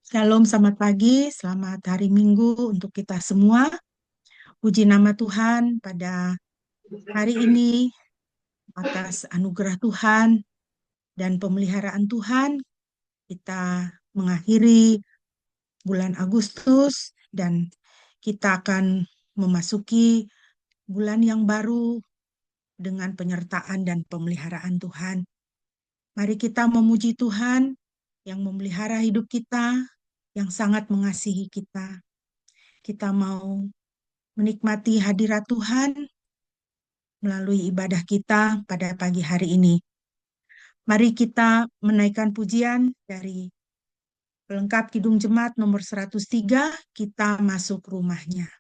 Shalom, selamat pagi, selamat hari Minggu untuk kita semua. Puji nama Tuhan pada hari ini atas anugerah Tuhan dan pemeliharaan Tuhan. Kita mengakhiri bulan Agustus dan kita akan memasuki bulan yang baru dengan penyertaan dan pemeliharaan Tuhan. Mari kita memuji Tuhan yang memelihara hidup kita, yang sangat mengasihi kita. Kita mau menikmati hadirat Tuhan melalui ibadah kita pada pagi hari ini. Mari kita menaikkan pujian dari pelengkap Kidung Jemaat nomor 103, kita masuk rumahnya.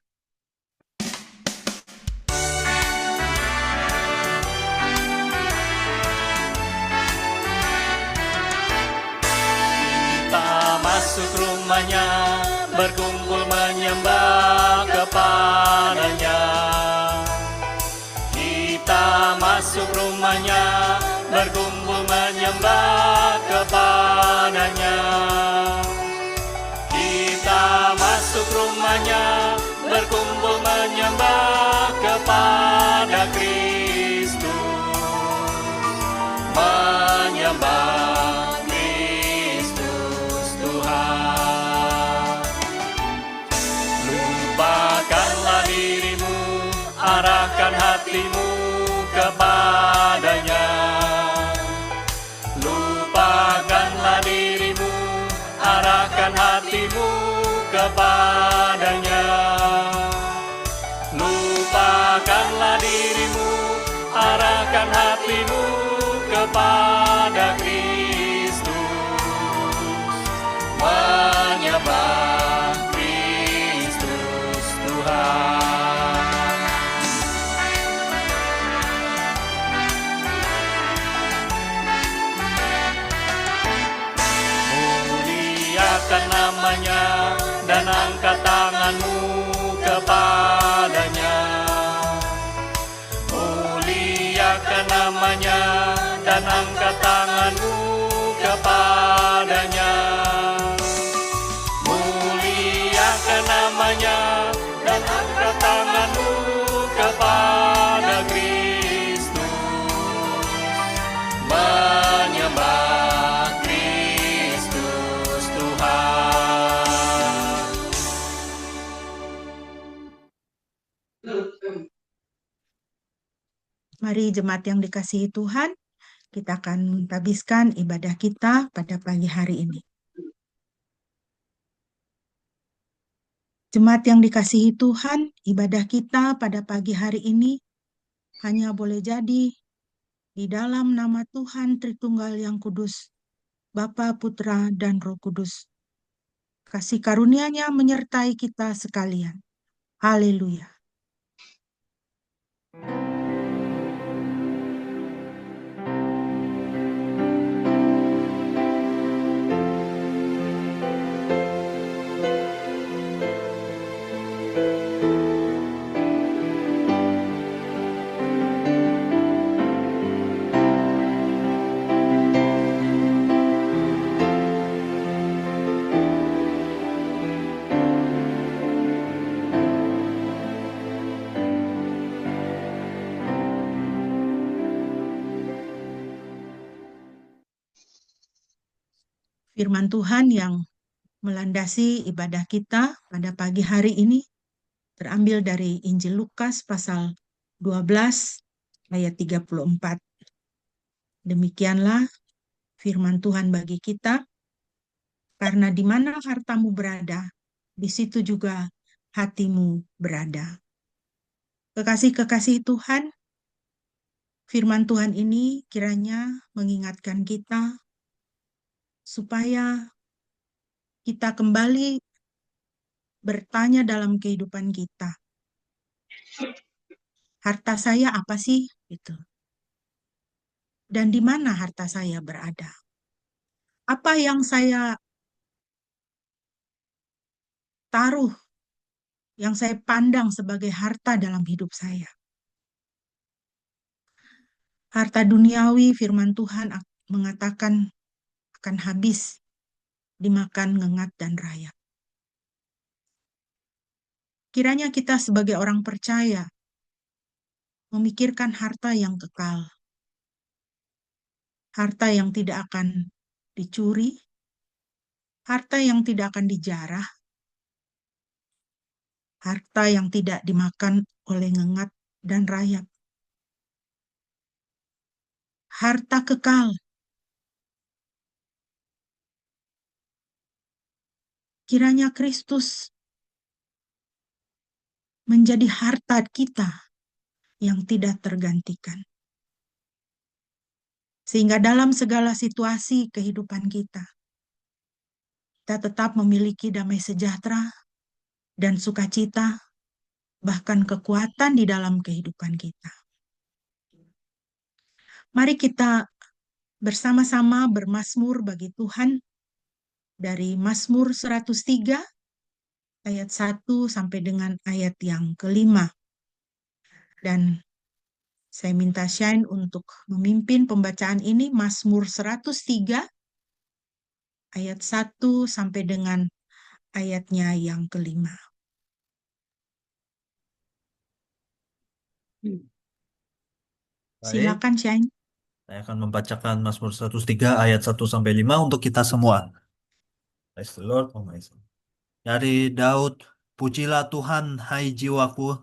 Kita masuk rumahnya, berkumpul menyembah kepadanya. Kita masuk rumahnya, berkumpul menyembah kepadanya. Kita masuk rumahnya, berkumpul menyembah kepada Kristus. Menyembah Kristus Tuhan. Lupakanlah dirimu, arahkan hatimu kepadanya. Lupakanlah dirimu, arahkan hatimu kepadanya. Lupakanlah dirimu, arahkan hatimu kepada Kristus. Menyembah Kristus Tuhan. Muliakan namanya dan angkat tanganmu kepadanya. Muliakan namanya dan angkat tanganmu kepadanya. Muliakan namanya dan angkat tanganmu kepada Kristus. Menyembah Kristus Tuhan. Mari jemaat yang dikasihi Tuhan, kita akan menghabiskan ibadah kita pada pagi hari ini. Jemaat yang dikasihi Tuhan, ibadah kita pada pagi hari ini hanya boleh jadi di dalam nama Tuhan Tritunggal yang Kudus, Bapa, Putra, dan Roh Kudus. Kasih karunia-Nya menyertai kita sekalian. Haleluya. Firman Tuhan yang melandasi ibadah kita pada pagi hari ini terambil dari Injil Lukas pasal 12 ayat 34. Demikianlah firman Tuhan bagi kita, karena di mana hartamu berada, di situ juga hatimu berada. Kekasih-kekasih Tuhan, firman Tuhan ini kiranya mengingatkan kita supaya kita kembali bertanya dalam kehidupan kita. Harta saya apa sih? Gitu. Dan di mana harta saya berada? Apa yang saya taruh, yang saya pandang sebagai harta dalam hidup saya? Harta duniawi, firman Tuhan mengatakan akan habis. dimakan ngengat dan rayap. Kiranya kita sebagai orang percaya memikirkan harta yang kekal, harta yang tidak akan dicuri, harta yang tidak akan dijarah, harta yang tidak dimakan oleh ngengat dan rayap. Harta kekal. Kiranya Kristus menjadi harta kita yang tidak tergantikan. Sehingga dalam segala situasi kehidupan kita tetap memiliki damai sejahtera dan sukacita, bahkan kekuatan di dalam kehidupan kita. Mari kita bersama-sama bermazmur bagi Tuhan dari Mazmur 103 ayat 1 sampai dengan ayat yang kelima. Dan saya minta Shine untuk memimpin pembacaan ini, Mazmur 103 ayat 1 sampai dengan ayatnya yang kelima. Baik, Silakan Shine. saya akan membacakan Mazmur 103 ayat 1 sampai 5 untuk kita semua. Praise the Lord. Dari Daud, pujilah Tuhan, hai jiwaku,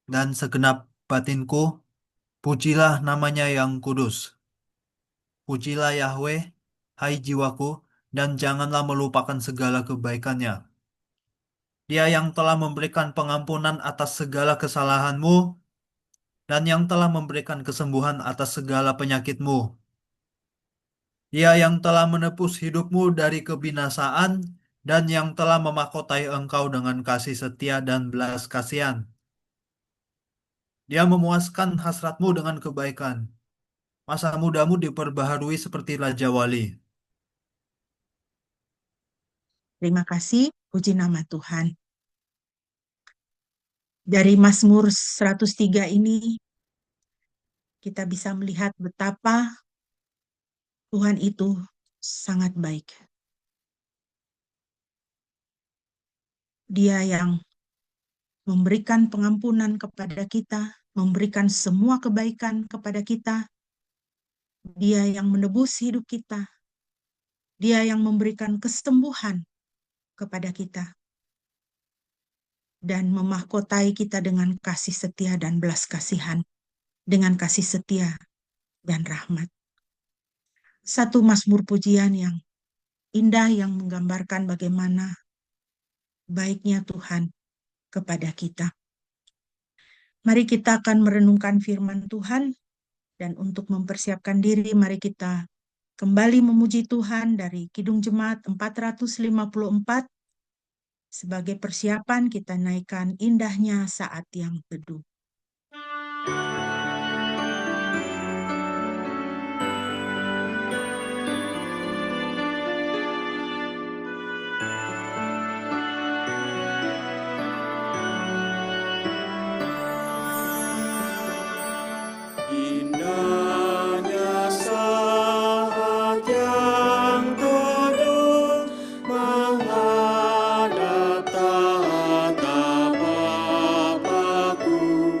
dan segenap batinku, pujilah namanya yang kudus. Pujilah Yahweh, hai jiwaku, dan janganlah melupakan segala kebaikannya. Dia yang telah memberikan pengampunan atas segala kesalahanmu, dan yang telah memberikan kesembuhan atas segala penyakitmu. Dia yang telah menebus hidupmu dari kebinasaan, dan yang telah memahkotai engkau dengan kasih setia dan belas kasihan. Dia memuaskan hasratmu dengan kebaikan. Masa mudamu diperbaharui seperti Raja Wali. Terima kasih, puji nama Tuhan. Dari Mazmur 103 ini, kita bisa melihat betapa Tuhan itu sangat baik. Dia yang memberikan pengampunan kepada kita, memberikan semua kebaikan kepada kita. Dia yang menebus hidup kita. Dia yang memberikan kesembuhan kepada kita. Dan memahkotai kita dengan kasih setia dan belas kasihan. Dengan kasih setia dan rahmat. Satu mazmur pujian yang indah yang menggambarkan bagaimana baiknya Tuhan kepada kita. Mari kita akan merenungkan firman Tuhan, dan untuk mempersiapkan diri, mari kita kembali memuji Tuhan dari Kidung Jemaat 454. Sebagai persiapan kita naikkan indahnya saat yang teduh. Indahnya saat yang teduh menghadap tatap Bapa-Ku.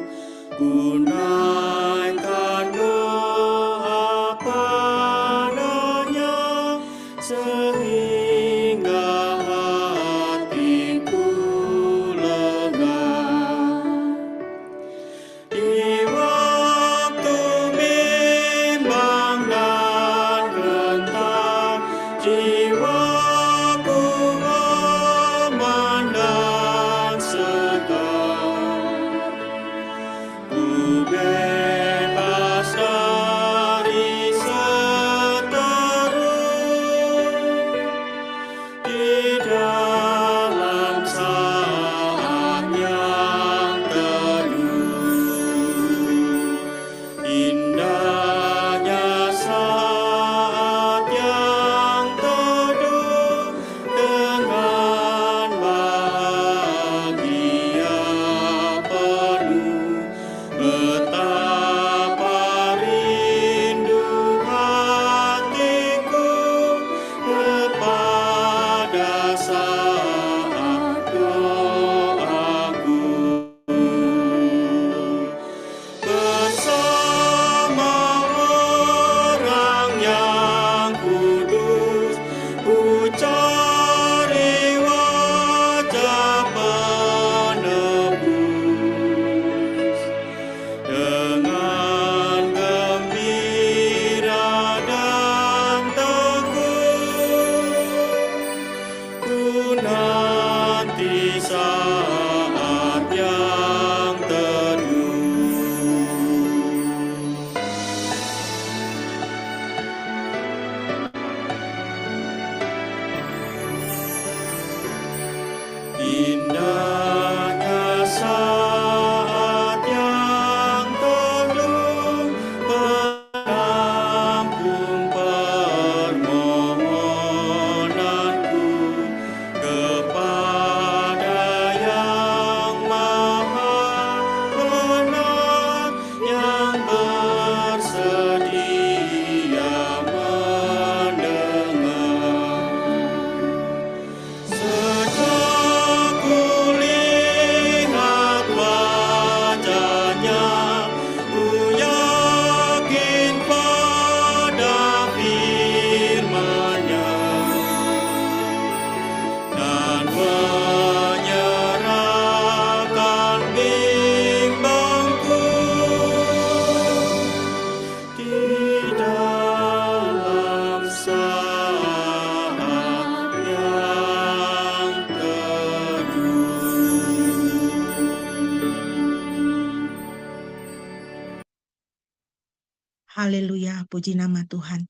Haleluya, puji nama Tuhan.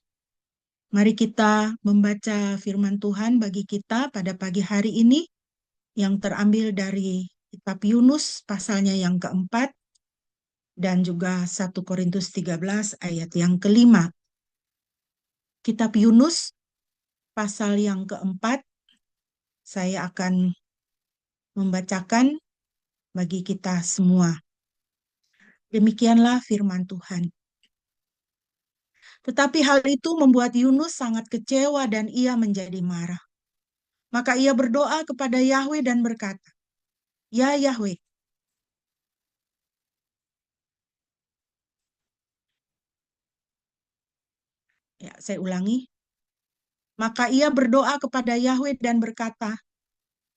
Mari kita membaca firman Tuhan bagi kita pada pagi hari ini yang terambil dari kitab Yunus pasalnya yang keempat dan juga 1 Korintus 13 ayat yang kelima. Kitab Yunus pasal yang keempat, saya akan membacakan bagi kita semua. Demikianlah firman Tuhan. Tetapi hal itu membuat Yunus sangat kecewa dan ia menjadi marah. Maka ia berdoa kepada Yahweh dan berkata, "Ya Yahweh, ya, saya ulangi. Maka ia berdoa kepada Yahweh dan berkata,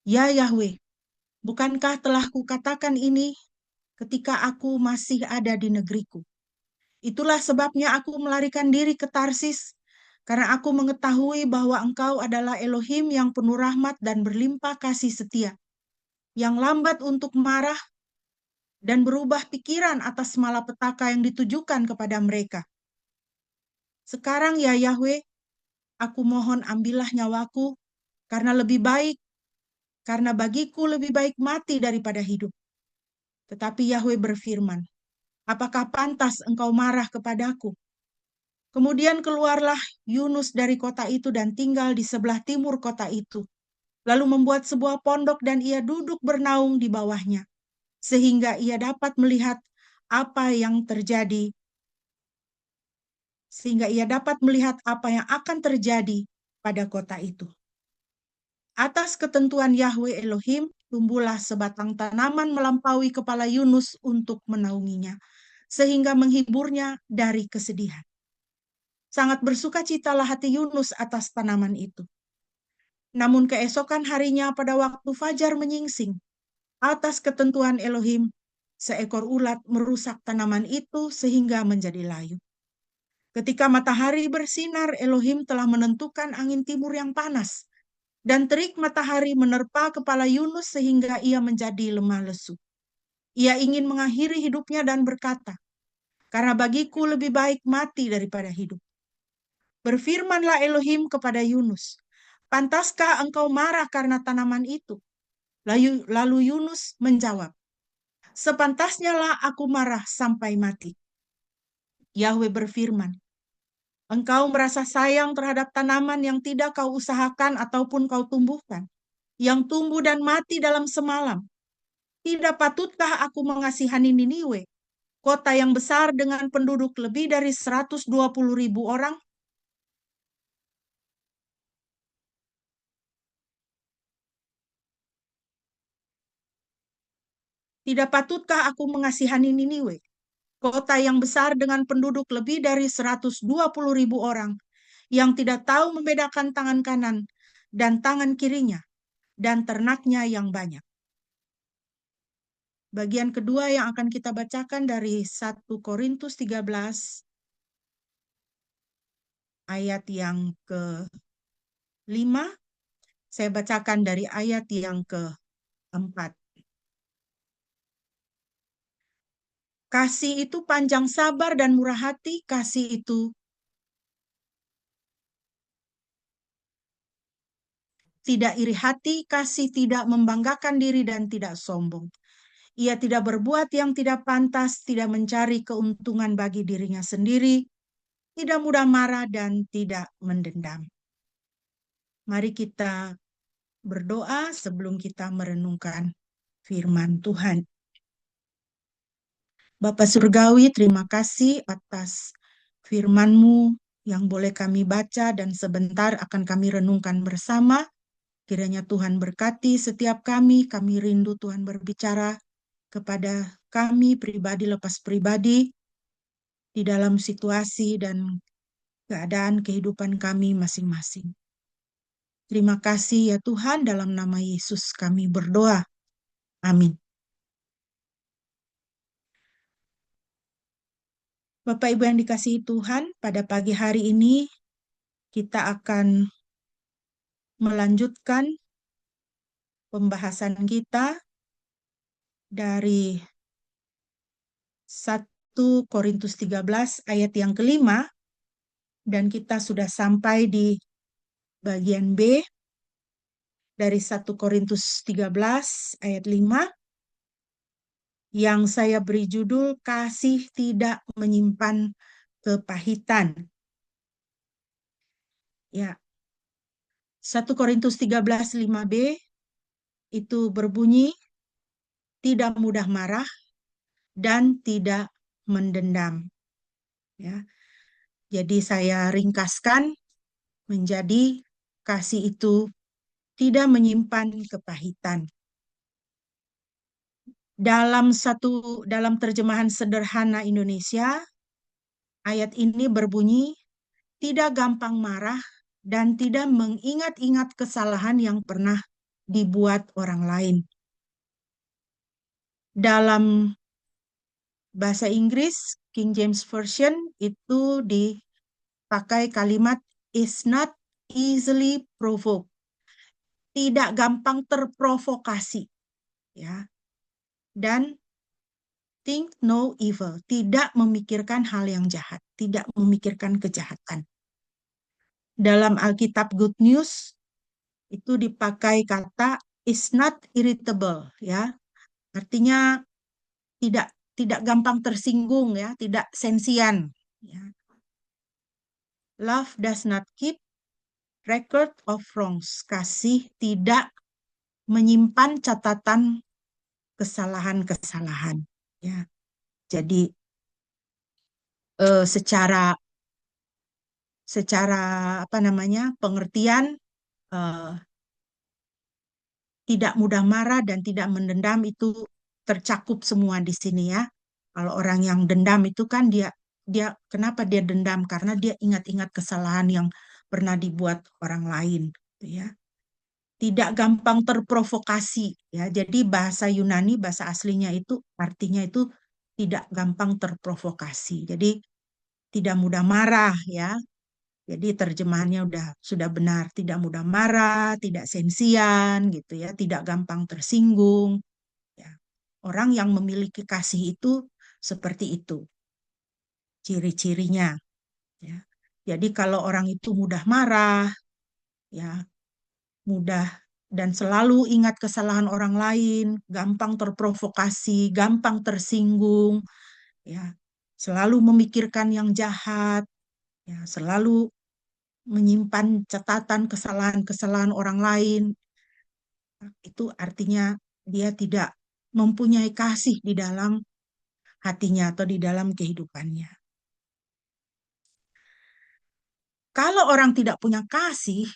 Ya Yahweh, bukankah telah kukatakan ini ketika aku masih ada di negeriku? Itulah sebabnya aku melarikan diri ke Tarsis, karena aku mengetahui bahwa Engkau adalah Elohim yang penuh rahmat dan berlimpah kasih setia, yang lambat untuk marah dan berubah pikiran atas malapetaka yang ditujukan kepada mereka. Sekarang ya Yahweh, aku mohon ambillah nyawaku, karena bagiku lebih baik mati daripada hidup. Tetapi Yahweh berfirman, apakah pantas engkau marah kepadaku? Kemudian keluarlah Yunus dari kota itu dan tinggal di sebelah timur kota itu. Lalu membuat sebuah pondok dan ia duduk bernaung di bawahnya. Sehingga ia dapat melihat apa yang terjadi. Sehingga ia dapat melihat apa yang akan terjadi pada kota itu. Atas ketentuan Yahweh Elohim, tumbuhlah sebatang tanaman melampaui kepala Yunus untuk menaunginya, sehingga menghiburnya dari kesedihan. Sangat bersukacitalah hati Yunus atas tanaman itu. Namun keesokan harinya pada waktu fajar menyingsing, atas ketentuan Elohim, seekor ulat merusak tanaman itu sehingga menjadi layu. Ketika matahari bersinar, Elohim telah menentukan angin timur yang panas, dan terik matahari menerpa kepala Yunus sehingga ia menjadi lemah lesu. Ia ingin mengakhiri hidupnya dan berkata, karena bagiku lebih baik mati daripada hidup. Berfirmanlah Elohim kepada Yunus, pantaskah engkau marah karena tanaman itu? Lalu Yunus menjawab, sepantasnya lah aku marah sampai mati. Yahweh berfirman, engkau merasa sayang terhadap tanaman yang tidak kau usahakan ataupun kau tumbuhkan, yang tumbuh dan mati dalam semalam. Tidak patutkah aku mengasihani Niniwe, kota yang besar dengan penduduk lebih dari 120.000 orang? Tidak patutkah aku mengasihani Niniwe, kota yang besar dengan penduduk lebih dari 120.000 orang, yang tidak tahu membedakan tangan kanan dan tangan kirinya, dan ternaknya yang banyak. Bagian kedua yang akan kita bacakan dari 1 Korintus 13, ayat yang ke-5. Saya bacakan dari ayat yang ke-4. Kasih itu panjang sabar dan murah hati, kasih itu tidak iri hati, kasih tidak membanggakan diri dan tidak sombong. Ia tidak berbuat yang tidak pantas, tidak mencari keuntungan bagi dirinya sendiri, tidak mudah marah dan tidak mendendam. Mari kita berdoa sebelum kita merenungkan firman Tuhan. Bapa Surgawi, terima kasih atas firman-Mu yang boleh kami baca dan sebentar akan kami renungkan bersama. Kiranya Tuhan berkati setiap kami rindu Tuhan berbicara kepada kami pribadi lepas pribadi di dalam situasi dan keadaan kehidupan kami masing-masing. Terima kasih ya Tuhan, dalam nama Yesus kami berdoa. Amin. Bapak Ibu yang dikasihi Tuhan, pada pagi hari ini kita akan melanjutkan pembahasan kita dari 1 Korintus 13 ayat yang kelima, dan kita sudah sampai di bagian B dari 1 Korintus 13 ayat 5 yang saya beri judul kasih tidak menyimpan kepahitan. Ya, 1 Korintus 13 5b itu berbunyi tidak mudah marah dan tidak mendendam. Ya. Jadi saya ringkaskan menjadi kasih itu tidak menyimpan kepahitan. Dalam terjemahan sederhana Indonesia, ayat ini berbunyi tidak gampang marah dan tidak mengingat-ingat kesalahan yang pernah dibuat orang lain. Dalam bahasa Inggris, King James Version itu dipakai kalimat is not easily provoked. Tidak gampang terprovokasi. Ya. Dan think no evil. Tidak memikirkan hal yang jahat. Tidak memikirkan kejahatan. Dalam Alkitab Good News, itu dipakai kata is not irritable. Ya. Artinya tidak gampang tersinggung, ya, tidak sensian. Ya. Love does not keep record of wrongs. Kasih tidak menyimpan catatan kesalahan-kesalahan. Ya. Jadi secara pengertian eh, tidak mudah marah dan tidak mendendam itu tercakup semua di sini, ya. Kalau orang yang dendam itu kan dia kenapa dia dendam? Karena dia ingat-ingat kesalahan yang pernah dibuat orang lain, gitu ya. Tidak gampang terprovokasi, ya. Jadi bahasa Yunani, bahasa aslinya itu artinya itu tidak gampang terprovokasi. Jadi tidak mudah marah, ya. Jadi terjemahannya sudah benar, tidak mudah marah, tidak sensian, gitu ya, tidak gampang tersinggung. Ya. Orang yang memiliki kasih itu seperti itu ciri-cirinya. Ya. Jadi kalau orang itu mudah marah, ya, mudah dan selalu ingat kesalahan orang lain, gampang terprovokasi, gampang tersinggung, ya, selalu memikirkan yang jahat, ya, selalu menyimpan catatan kesalahan-kesalahan orang lain, itu artinya dia tidak mempunyai kasih di dalam hatinya atau di dalam kehidupannya. Kalau orang tidak punya kasih,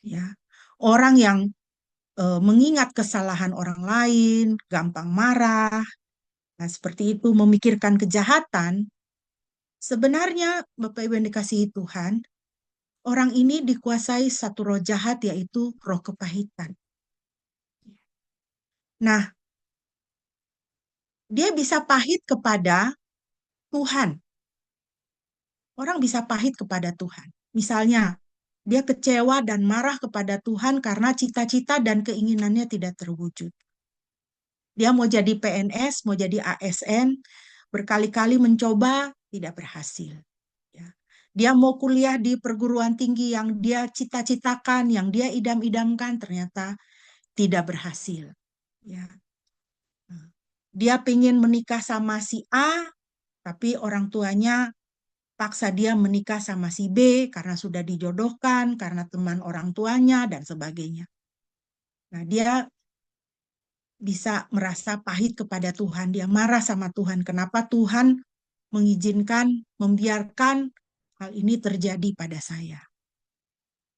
ya, orang yang mengingat kesalahan orang lain, gampang marah, nah seperti itu, memikirkan kejahatan, sebenarnya Bapak Ibu yang dikasihi Tuhan, orang ini dikuasai satu roh jahat, yaitu roh kepahitan. Nah, dia bisa pahit kepada Tuhan. Orang bisa pahit kepada Tuhan. Misalnya, dia kecewa dan marah kepada Tuhan karena cita-cita dan keinginannya tidak terwujud. Dia mau jadi PNS, mau jadi ASN, berkali-kali mencoba, tidak berhasil. Ya. Dia mau kuliah di perguruan tinggi yang dia cita-citakan, yang dia idam-idamkan, ternyata tidak berhasil. Ya. Dia pengen menikah sama si A, tapi orang tuanya paksa dia menikah sama si B karena sudah dijodohkan, karena teman orang tuanya, dan sebagainya. Nah, dia bisa merasa pahit kepada Tuhan. Dia marah sama Tuhan. Kenapa Tuhan mengizinkan, membiarkan hal ini terjadi pada saya?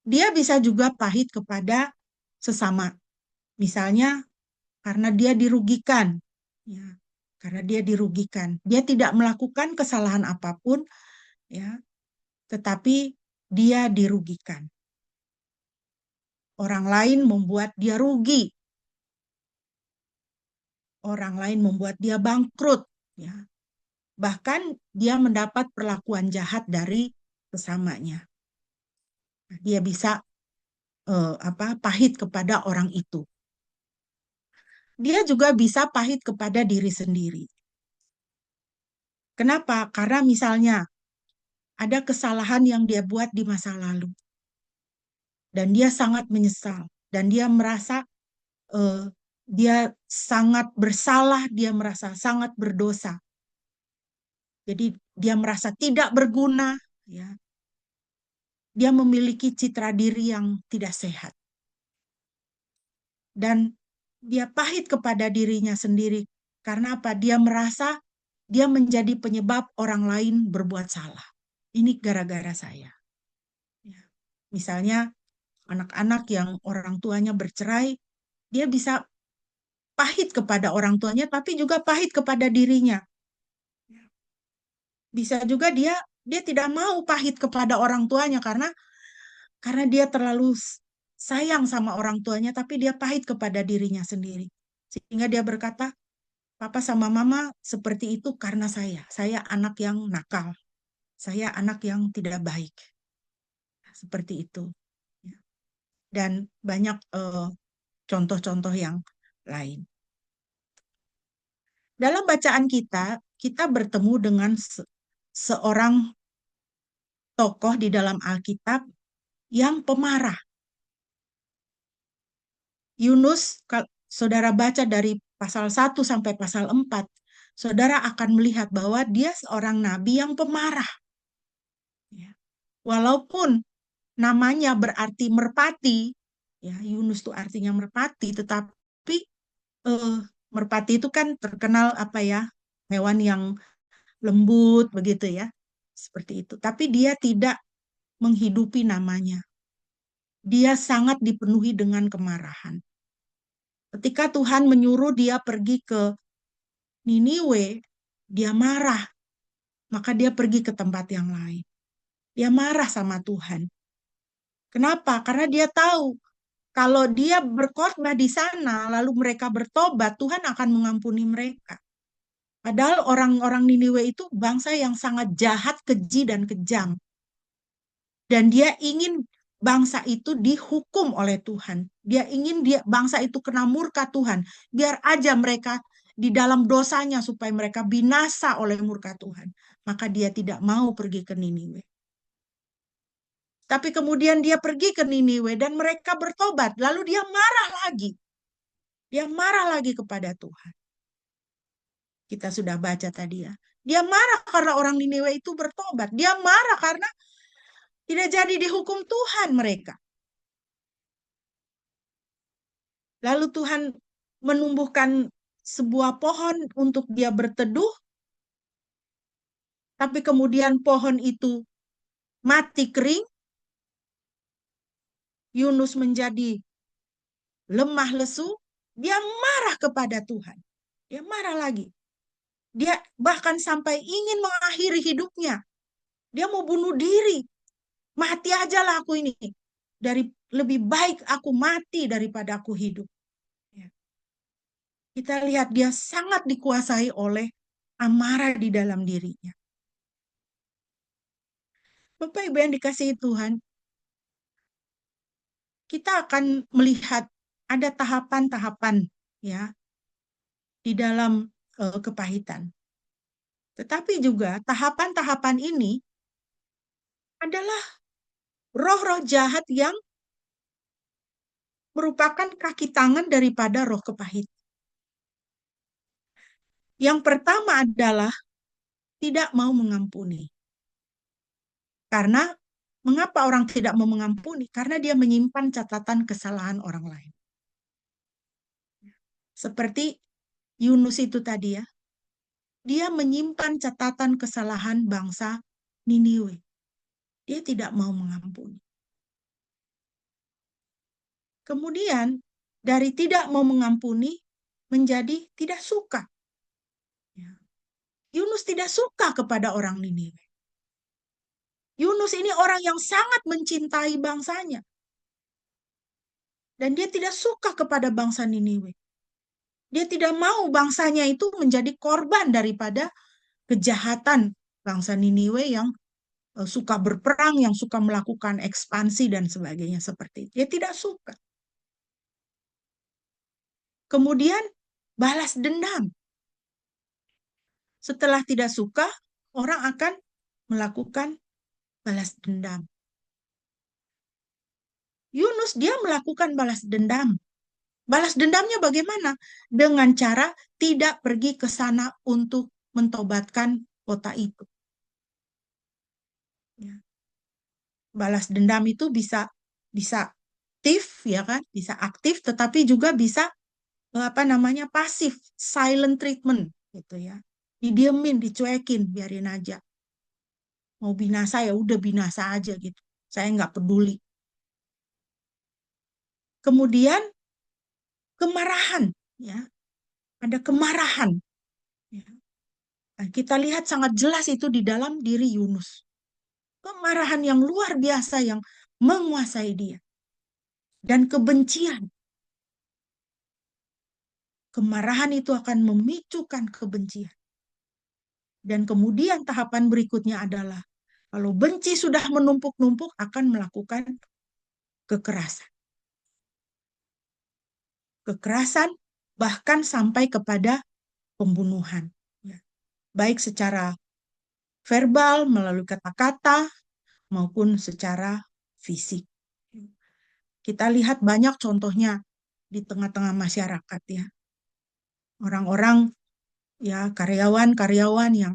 Dia bisa juga pahit kepada sesama. Misalnya, karena dia dirugikan. Ya, karena dia dirugikan. Dia tidak melakukan kesalahan apapun, ya, tetapi dia dirugikan. Orang lain membuat dia rugi. Orang lain membuat dia bangkrut. Ya. Bahkan dia mendapat perlakuan jahat dari sesamanya. Dia bisa pahit kepada orang itu. Dia juga bisa pahit kepada diri sendiri. Kenapa? Karena misalnya ada kesalahan yang dia buat di masa lalu dan dia sangat menyesal dan dia merasa eh, dia sangat bersalah, dia merasa sangat berdosa. Jadi dia merasa tidak berguna, ya. Dia memiliki citra diri yang tidak sehat. Dan dia pahit kepada dirinya sendiri. Karena apa? Dia merasa dia menjadi penyebab orang lain berbuat salah. Ini gara-gara saya. Ya. Misalnya anak-anak yang orang tuanya bercerai, dia bisa pahit kepada orang tuanya, tapi juga pahit kepada dirinya. Bisa juga dia tidak mau pahit kepada orang tuanya karena dia terlalu sayang sama orang tuanya, tapi dia pahit kepada dirinya sendiri. Sehingga dia berkata, Papa sama Mama seperti itu karena saya. Saya anak yang nakal. Saya anak yang tidak baik. Seperti itu. Dan banyak contoh-contoh yang lain. Dalam bacaan kita, kita bertemu dengan seorang tokoh di dalam Alkitab yang pemarah. Yunus, saudara baca dari pasal 1 sampai pasal 4, saudara akan melihat bahwa dia seorang nabi yang pemarah. Ya. Walaupun namanya berarti merpati, ya Yunus itu artinya merpati, tetapi eh, merpati itu kan terkenal apa ya, hewan yang lembut begitu ya, seperti itu. Tapi dia tidak menghidupi namanya. Dia sangat dipenuhi dengan kemarahan. Ketika Tuhan menyuruh dia pergi ke Niniwe, dia marah. Maka dia pergi ke tempat yang lain. Dia marah sama Tuhan. Kenapa? Karena dia tahu kalau dia berkhotbah di sana, lalu mereka bertobat, Tuhan akan mengampuni mereka. Padahal orang-orang Niniwe itu bangsa yang sangat jahat, keji, dan kejam. Dan dia ingin bangsa itu dihukum oleh Tuhan. Dia ingin bangsa itu kena murka Tuhan. Biar aja mereka di dalam dosanya supaya mereka binasa oleh murka Tuhan. Maka dia tidak mau pergi ke Niniwe. Tapi kemudian dia pergi ke Niniwe dan mereka bertobat. Lalu dia marah lagi. Dia marah lagi kepada Tuhan. Kita sudah baca tadi ya. Dia marah karena orang Niniwe itu bertobat. Dia marah karena tidak jadi dihukum Tuhan mereka. Lalu Tuhan menumbuhkan sebuah pohon untuk dia berteduh, tapi kemudian pohon itu mati kering. Yunus menjadi lemah lesu. Dia marah kepada Tuhan. Dia marah lagi. Dia bahkan sampai ingin mengakhiri hidupnya. Dia mau bunuh diri. Mati aja lah aku ini. Lebih baik aku mati daripada aku hidup. Kita lihat dia sangat dikuasai oleh amarah di dalam dirinya. Bapak Ibu yang dikasihi Tuhan, kita akan melihat ada tahapan-tahapan ya di dalam kepahitan. Tetapi juga tahapan-tahapan ini adalah roh-roh jahat yang merupakan kaki tangan daripada roh kepahitan. Yang pertama adalah tidak mau mengampuni. Karena mengapa orang tidak mau mengampuni? Karena dia menyimpan catatan kesalahan orang lain. Seperti Yunus itu tadi ya. Dia menyimpan catatan kesalahan bangsa Niniwe. Dia tidak mau mengampuni. Kemudian dari tidak mau mengampuni menjadi tidak suka. Yunus tidak suka kepada orang Niniwe. Yunus ini orang yang sangat mencintai bangsanya. Dan dia tidak suka kepada bangsa Niniwe. Dia tidak mau bangsanya itu menjadi korban daripada kejahatan bangsa Niniwe yang suka berperang, yang suka melakukan ekspansi dan sebagainya seperti itu. Dia tidak suka. Kemudian balas dendam. Setelah tidak suka, orang akan melakukan balas dendam. Yunus dia melakukan balas dendam. Balas dendamnya bagaimana? Dengan cara tidak pergi ke sana untuk mentobatkan kota itu. Ya. Balas dendam itu bisa aktif ya kan, bisa aktif, tetapi juga bisa apa namanya pasif, silent treatment gitu ya. Didiemin, dicuekin, biarin aja. Mau binasa ya udah binasa aja gitu. Saya nggak peduli. Kemudian kemarahan, ya, ada kemarahan. Ya. Nah, kita lihat sangat jelas itu di dalam diri Yunus. Kemarahan yang luar biasa yang menguasai dia. Dan kebencian. Kemarahan itu akan memicukan kebencian. Dan kemudian tahapan berikutnya adalah kalau benci sudah menumpuk-numpuk akan melakukan kekerasan. Kekerasan bahkan sampai kepada pembunuhan. Ya. Baik secara verbal melalui kata-kata maupun secara fisik. Kita lihat banyak contohnya di tengah-tengah masyarakat ya. Orang-orang ya karyawan-karyawan yang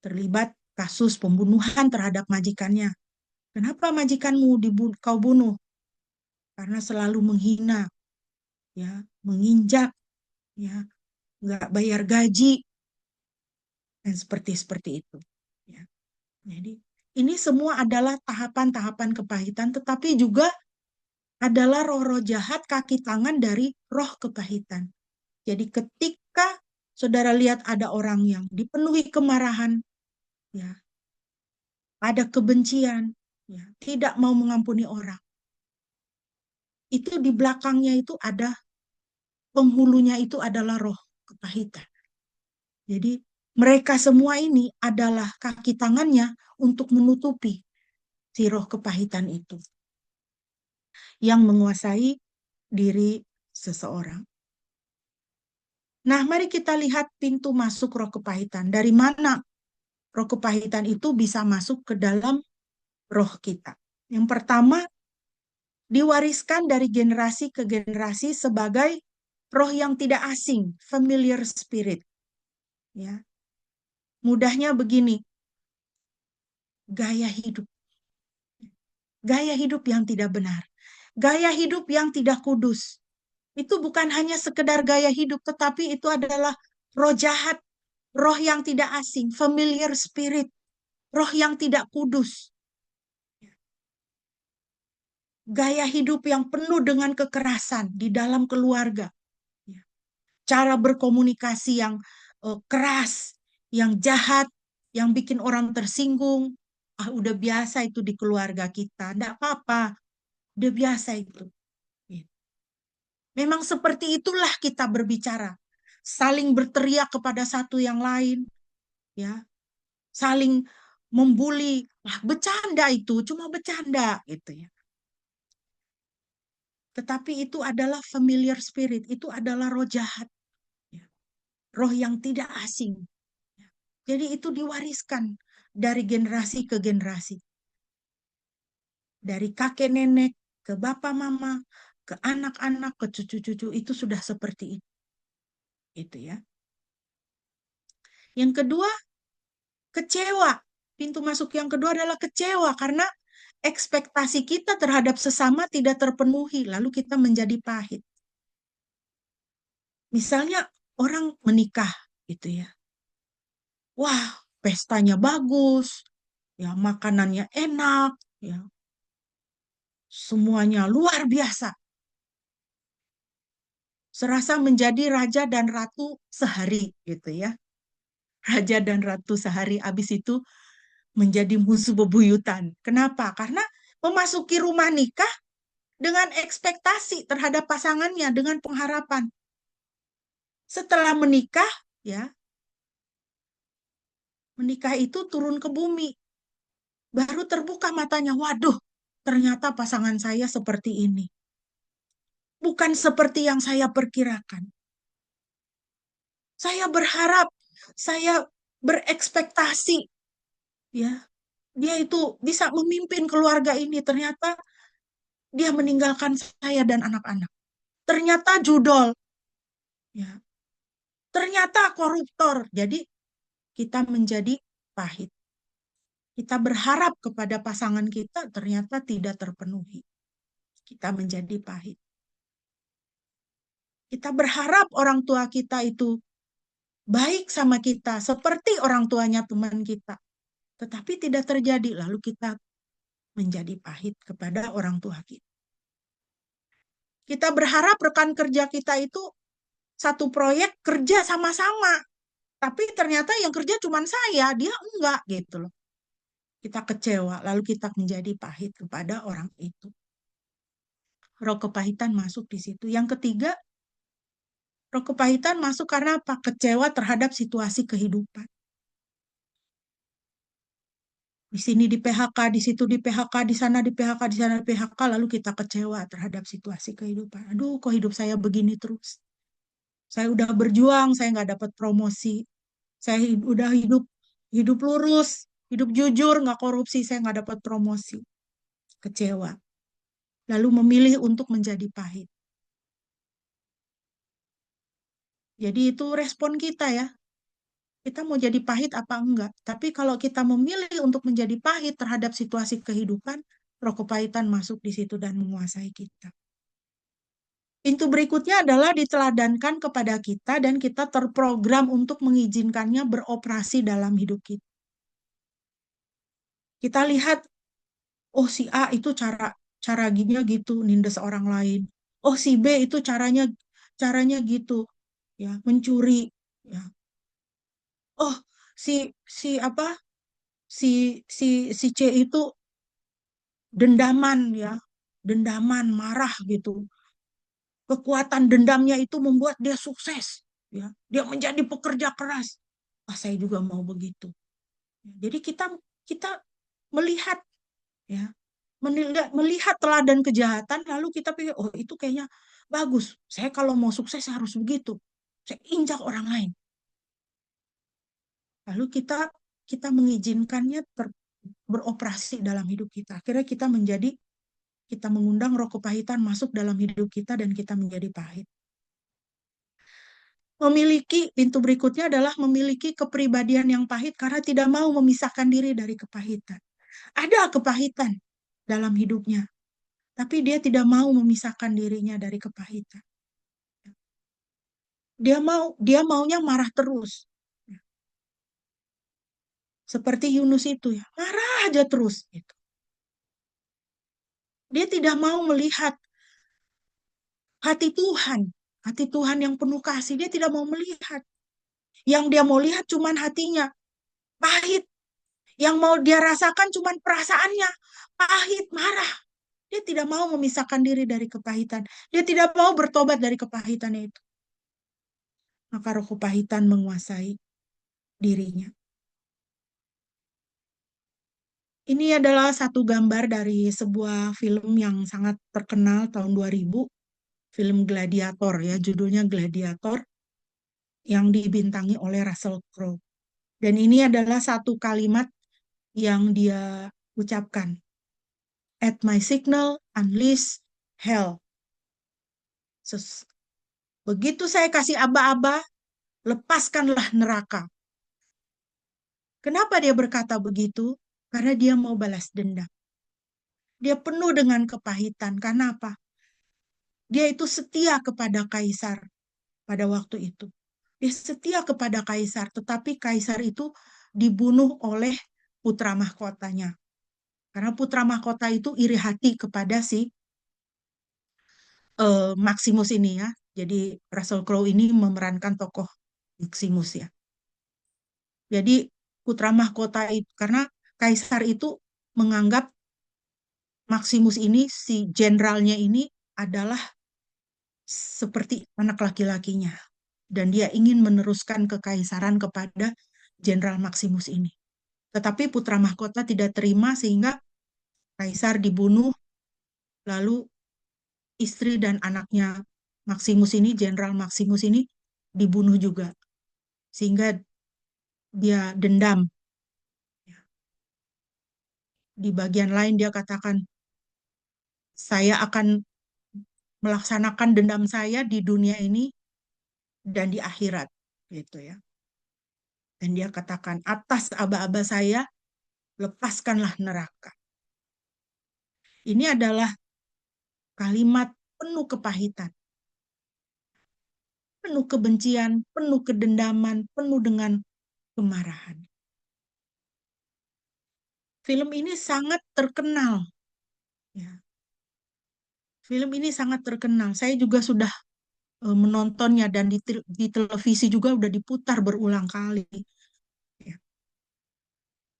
terlibat kasus pembunuhan terhadap majikannya. Kenapa majikanmu kau bunuh? Karena selalu menghina, ya, menginjak, ya, nggak bayar gaji dan seperti itu. Ya. Jadi ini semua adalah tahapan-tahapan kepahitan, tetapi juga adalah roh-roh jahat kaki tangan dari roh kepahitan. Jadi ketika saudara lihat ada orang yang dipenuhi kemarahan, ya, ada kebencian, ya, tidak mau mengampuni orang, itu di belakangnya itu ada penghulunya itu adalah roh kepahitan. Jadi mereka semua ini adalah kaki tangannya untuk menutupi si roh kepahitan itu yang menguasai diri seseorang. Nah, mari kita lihat pintu masuk roh kepahitan. Dari mana roh kepahitan itu bisa masuk ke dalam roh kita? Yang pertama, diwariskan dari generasi ke generasi sebagai roh yang tidak asing, familiar spirit. Ya. Mudahnya begini, gaya hidup. Gaya hidup yang tidak benar. Gaya hidup yang tidak kudus. Itu bukan hanya sekedar gaya hidup, tetapi itu adalah roh jahat, roh yang tidak asing, familiar spirit, roh yang tidak kudus. Gaya hidup yang penuh dengan kekerasan di dalam keluarga. Cara berkomunikasi yang keras, yang jahat, yang bikin orang tersinggung. Ah, udah biasa itu di keluarga kita. Enggak apa-apa. Udah biasa itu. Memang seperti itulah kita berbicara. Saling berteriak kepada satu yang lain. Ya, saling membuli. Ah, bercanda itu, cuma bercanda gitu ya. Tetapi itu adalah familiar spirit, itu adalah roh jahat. Ya. Roh yang tidak asing. Ya. Jadi itu diwariskan dari generasi ke generasi. Dari kakek nenek ke bapak mama, ke anak-anak, ke cucu-cucu, itu sudah seperti itu. Itu ya. Yang kedua, kecewa. Pintu masuk yang kedua adalah kecewa karena ekspektasi kita terhadap sesama tidak terpenuhi, lalu kita menjadi pahit. Misalnya orang menikah gitu ya. Wah, pestanya bagus, ya makanannya enak, ya. Semuanya luar biasa. Serasa menjadi raja dan ratu sehari gitu ya. Raja dan ratu sehari, habis itu menjadi musuh bebuyutan. Kenapa? Karena memasuki rumah nikah dengan ekspektasi terhadap pasangannya, dengan pengharapan. Setelah menikah, ya, menikah itu turun ke bumi. Baru terbuka matanya, waduh, ternyata pasangan saya seperti ini. Bukan seperti yang saya perkirakan. Saya berharap, saya berekspektasi, ya, dia itu bisa memimpin keluarga ini. Ternyata dia meninggalkan saya dan anak-anak. Ternyata judol, ya. Ternyata koruptor. Jadi kita menjadi pahit. Kita berharap kepada pasangan kita, ternyata tidak terpenuhi. Kita menjadi pahit. Kita berharap orang tua kita itu baik sama kita, seperti orang tuanya teman kita. Tetapi tidak terjadi, lalu kita menjadi pahit kepada orang tua kita. Kita berharap rekan kerja kita itu satu proyek kerja sama-sama. Tapi ternyata yang kerja cuma saya, dia enggak gitu loh. Kita kecewa, lalu kita menjadi pahit kepada orang itu. Roh kepahitan masuk di situ. Yang ketiga, roh kepahitan masuk karena apa? Kecewa terhadap situasi kehidupan. Di sini di PHK, di situ di PHK, di sana di PHK, di sana di PHK, lalu kita kecewa terhadap situasi kehidupan. Aduh, kok hidup saya begini terus? Saya udah berjuang, saya nggak dapat promosi. Saya udah hidup hidup lurus, hidup jujur, nggak korupsi, saya nggak dapat promosi. Kecewa. Lalu memilih untuk menjadi pahit. Jadi itu respon kita ya. Kita mau jadi pahit apa enggak. Tapi kalau kita memilih untuk menjadi pahit terhadap situasi kehidupan, roh kepahitan masuk di situ dan menguasai kita. Pintu berikutnya adalah diteladankan kepada kita dan kita terprogram untuk mengizinkannya beroperasi dalam hidup kita. Kita lihat, oh si A itu cara gini gitu nindes orang lain. Oh si B itu caranya gitu, ya mencuri, ya. Oh si si apa si si si C itu dendaman, ya, dendaman marah gitu. Kekuatan dendamnya itu membuat dia sukses, ya, dia menjadi pekerja keras. Ah, saya juga mau begitu. Jadi kita kita melihat, ya, melihat teladan kejahatan, lalu kita pikir, oh itu kayaknya bagus, saya kalau mau sukses harus begitu, saya injak orang lain. Lalu kita kita mengizinkannya beroperasi dalam hidup kita. Akhirnya kita mengundang roh kepahitan masuk dalam hidup kita dan kita menjadi pahit. Memiliki pintu berikutnya adalah memiliki kepribadian yang pahit karena tidak mau memisahkan diri dari kepahitan. Ada kepahitan dalam hidupnya, tapi dia tidak mau memisahkan dirinya dari kepahitan. Dia maunya marah terus. Seperti Yunus itu, ya, marah aja terus gitu. Dia tidak mau melihat hati Tuhan yang penuh kasih. Dia tidak mau melihat. Yang dia mau lihat cuman hatinya pahit. Yang mau dia rasakan cuman perasaannya pahit, marah. Dia tidak mau memisahkan diri dari kepahitan. Dia tidak mau bertobat dari kepahitan itu. Maka roh kepahitan menguasai dirinya. Ini adalah satu gambar dari sebuah film yang sangat terkenal tahun 2000, film Gladiator, ya, judulnya Gladiator, yang dibintangi oleh Russell Crowe. Dan ini adalah satu kalimat yang dia ucapkan. At my signal, unleash hell. Begitu saya kasih aba-aba, lepaskanlah neraka. Kenapa dia berkata begitu? Karena dia mau balas dendam. Dia penuh dengan kepahitan. Karena apa? Dia itu setia kepada kaisar pada waktu itu. Dia setia kepada kaisar, tetapi kaisar itu dibunuh oleh putra mahkotanya. Karena putra mahkota itu iri hati kepada si Maximus ini, ya. Jadi Russell Crowe ini memerankan tokoh Maximus, ya. Jadi putra mahkota itu karena kaisar itu menganggap Maximus ini, si jenderalnya ini, adalah seperti anak laki-lakinya dan dia ingin meneruskan kekaisaran kepada Jenderal Maximus ini. Tetapi putra mahkota tidak terima sehingga kaisar dibunuh, lalu istri dan anaknya Maximus ini, Jenderal Maximus ini, dibunuh juga. Sehingga dia dendam. Di bagian lain dia katakan, saya akan melaksanakan dendam saya di dunia ini dan di akhirat, gitu ya. Dan dia katakan, atas aba-aba saya, lepaskanlah neraka. Ini adalah kalimat penuh kepahitan, penuh kebencian, penuh kedendaman, penuh dengan kemarahan. Film ini sangat terkenal. Ya. Film ini sangat terkenal. Saya juga sudah menontonnya dan di televisi juga udah diputar berulang kali. Ya.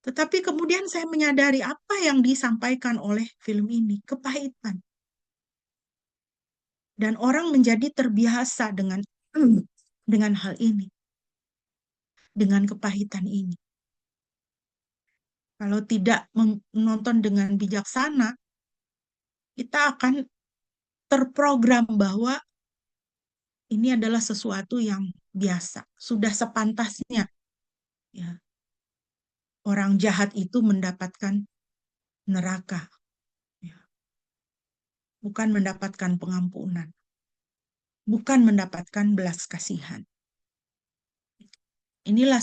Tetapi kemudian saya menyadari apa yang disampaikan oleh film ini, kepahitan. Dan orang menjadi terbiasa dengan hal ini, dengan kepahitan ini. Kalau tidak menonton dengan bijaksana, kita akan terprogram bahwa ini adalah sesuatu yang biasa, sudah sepantasnya. Ya, orang jahat itu mendapatkan neraka, ya, bukan mendapatkan pengampunan, bukan mendapatkan belas kasihan. Inilah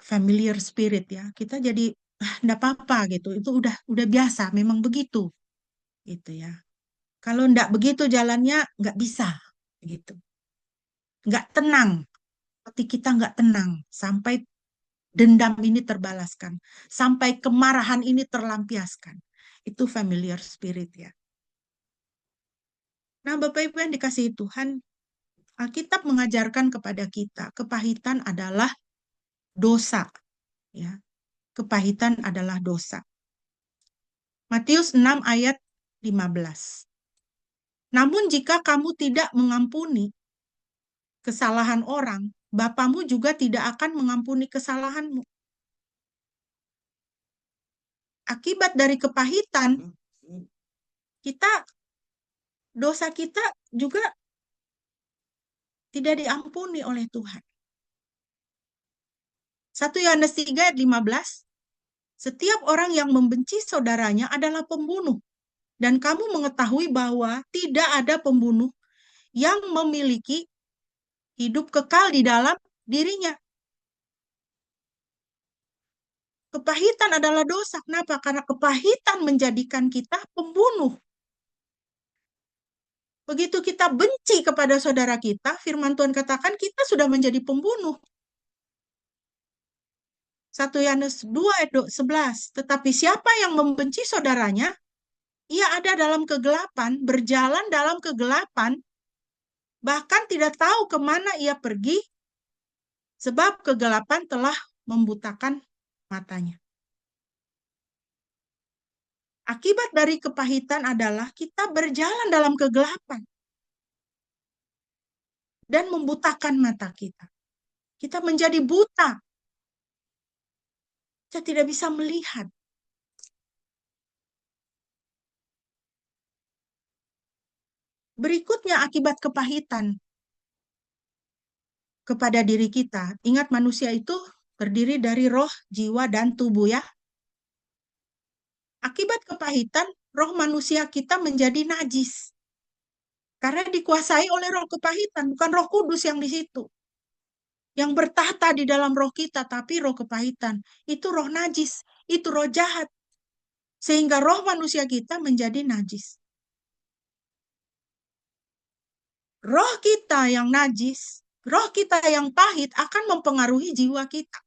familiar spirit ya. Kita jadi enggak apa-apa gitu. Itu udah biasa, memang begitu. Gitu ya. Kalau enggak begitu jalannya enggak bisa gitu. Enggak tenang. Hati kita enggak tenang sampai dendam ini terbalaskan, sampai kemarahan ini terlampiaskan. Itu familiar spirit ya. Nah, Bapak Ibu yang dikasihi Tuhan, Alkitab mengajarkan kepada kita, kepahitan adalah dosa, ya. Kepahitan adalah dosa. Matius 6 ayat 15. Namun jika kamu tidak mengampuni kesalahan orang, Bapamu juga tidak akan mengampuni kesalahanmu. Akibat dari kepahitan, dosa kita juga tidak diampuni oleh Tuhan. 1 Yohanes 3 ayat 15. Setiap orang yang membenci saudaranya adalah pembunuh. Dan kamu mengetahui bahwa tidak ada pembunuh yang memiliki hidup kekal di dalam dirinya. Kepahitan adalah dosa. Kenapa? Karena kepahitan menjadikan kita pembunuh. Begitu kita benci kepada saudara kita, firman Tuhan katakan kita sudah menjadi pembunuh. 1 Yohanes 2 ayat 11. Tetapi siapa yang membenci saudaranya, ia ada dalam kegelapan, berjalan dalam kegelapan, bahkan tidak tahu kemana ia pergi, sebab kegelapan telah membutakan matanya. Akibat dari kepahitan adalah kita berjalan dalam kegelapan dan membutakan mata kita. Kita menjadi buta. Kita tidak bisa melihat. Berikutnya akibat kepahitan kepada diri kita. Ingat manusia itu terdiri dari roh, jiwa, dan tubuh ya. Akibat kepahitan, roh manusia kita menjadi najis. Karena dikuasai oleh roh kepahitan, bukan Roh Kudus yang di situ. Yang bertahta di dalam roh kita, tapi roh kepahitan. Itu roh najis, itu roh jahat. Sehingga roh manusia kita menjadi najis. Roh kita yang najis, roh kita yang pahit akan mempengaruhi jiwa kita.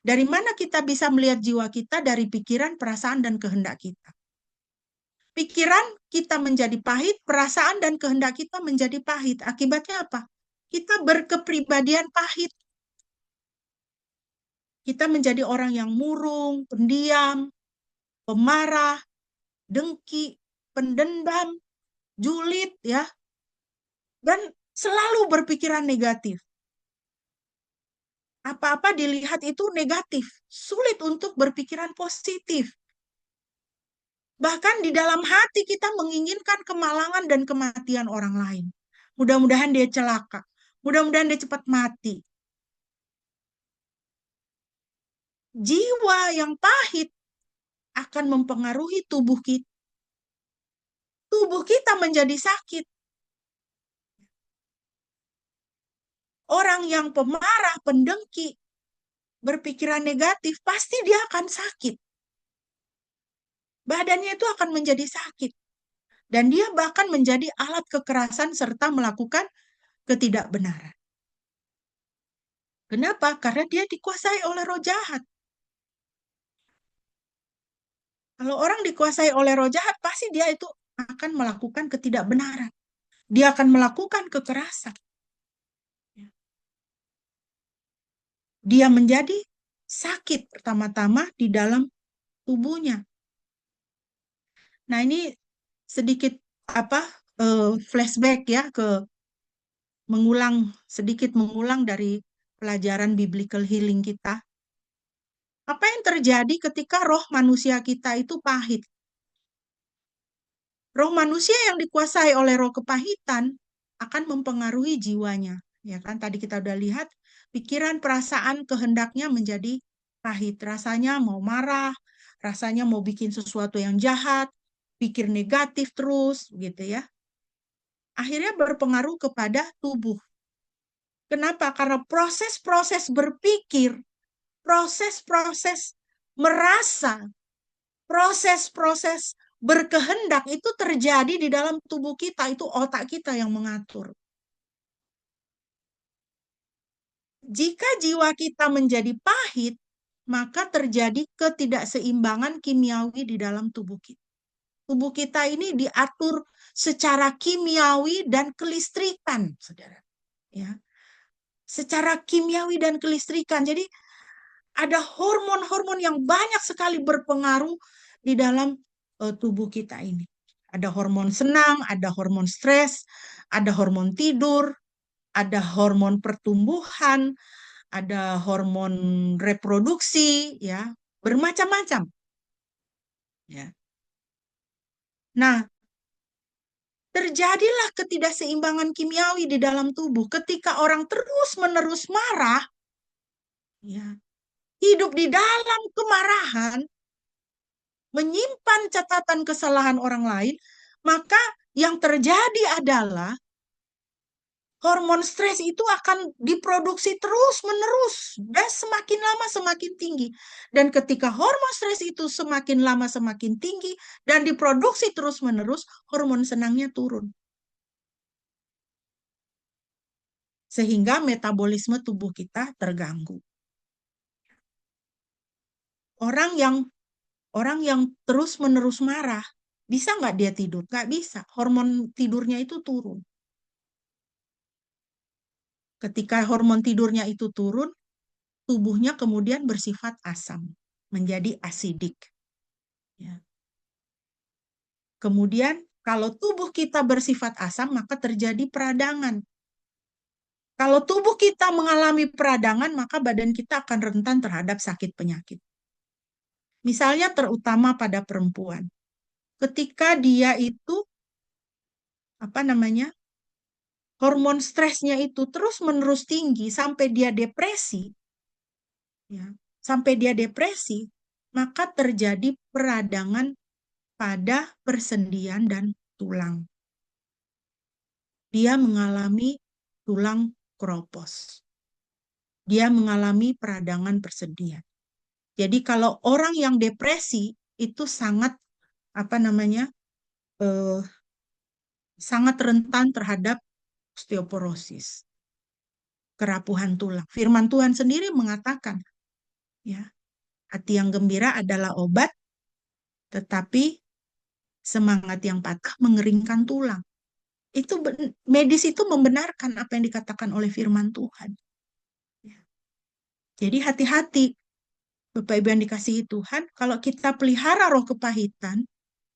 Dari mana kita bisa melihat jiwa kita? Dari pikiran, perasaan, dan kehendak kita. Pikiran kita menjadi pahit, perasaan dan kehendak kita menjadi pahit. Akibatnya apa? Kita berkepribadian pahit. Kita menjadi orang yang murung, pendiam, pemarah, dengki, pendendam, julid, ya. Dan selalu berpikiran negatif. Apa-apa dilihat itu negatif. Sulit untuk berpikiran positif. Bahkan di dalam hati kita menginginkan kemalangan dan kematian orang lain. Mudah-mudahan dia celaka. Mudah-mudahan dia cepat mati. Jiwa yang pahit akan mempengaruhi tubuh kita. Tubuh kita menjadi sakit. Orang yang pemarah, pendengki, berpikiran negatif, pasti dia akan sakit. Badannya itu akan menjadi sakit. Dan dia bahkan menjadi alat kekerasan serta melakukan ketidakbenaran. Kenapa? Karena dia dikuasai oleh roh jahat. Kalau orang dikuasai oleh roh jahat, pasti dia itu akan melakukan ketidakbenaran. Dia akan melakukan kekerasan. Dia menjadi sakit pertama-tama di dalam tubuhnya. Nah, ini sedikit flashback ya ke sedikit mengulang dari pelajaran biblical healing kita. Apa yang terjadi ketika roh manusia kita itu pahit? Roh manusia yang dikuasai oleh roh kepahitan akan mempengaruhi jiwanya. Ya kan, tadi kita udah lihat pikiran, perasaan, kehendaknya menjadi pahit. Rasanya mau marah, rasanya mau bikin sesuatu yang jahat, pikir negatif terus, gitu ya. Akhirnya berpengaruh kepada tubuh. Kenapa? Karena proses-proses berpikir, proses-proses merasa, proses-proses berkehendak itu terjadi di dalam tubuh kita, itu otak kita yang mengatur. Jika jiwa kita menjadi pahit, maka terjadi ketidakseimbangan kimiawi di dalam tubuh kita. Tubuh kita ini diatur secara kimiawi dan kelistrikan, saudara. Ya, secara kimiawi dan kelistrikan. Jadi ada hormon-hormon yang banyak sekali berpengaruh di dalam tubuh kita ini. Ada hormon senang, ada hormon stres, ada hormon tidur, ada hormon pertumbuhan, ada hormon reproduksi, ya, bermacam-macam. Ya. Nah, terjadilah ketidakseimbangan kimiawi di dalam tubuh ketika orang terus-menerus marah, ya, hidup di dalam kemarahan, menyimpan catatan kesalahan orang lain, maka yang terjadi adalah hormon stres itu akan diproduksi terus-menerus dan semakin lama semakin tinggi. Dan ketika hormon stres itu semakin lama semakin tinggi dan diproduksi terus-menerus, hormon senangnya turun. Sehingga metabolisme tubuh kita terganggu. Orang yang terus-menerus marah, bisa nggak dia tidur? Nggak bisa. Hormon tidurnya itu turun. Ketika hormon tidurnya itu turun, tubuhnya kemudian bersifat asam, menjadi asidik. Ya. Kemudian kalau tubuh kita bersifat asam, maka terjadi peradangan. Kalau tubuh kita mengalami peradangan, maka badan kita akan rentan terhadap sakit penyakit. Misalnya terutama pada perempuan. Ketika dia itu, hormon stresnya itu terus-menerus tinggi sampai dia depresi, ya, maka terjadi peradangan pada persendian dan tulang. Dia mengalami tulang keropos. Dia mengalami peradangan persendian. Jadi kalau orang yang depresi itu sangat sangat rentan terhadap osteoporosis, kerapuhan tulang. Firman Tuhan sendiri mengatakan, ya, hati yang gembira adalah obat, tetapi semangat yang patah mengeringkan tulang. Itu medis itu membenarkan apa yang dikatakan oleh firman Tuhan. Ya. Jadi hati-hati, Bapak Ibu yang dikasihi Tuhan, kalau kita pelihara roh kepahitan,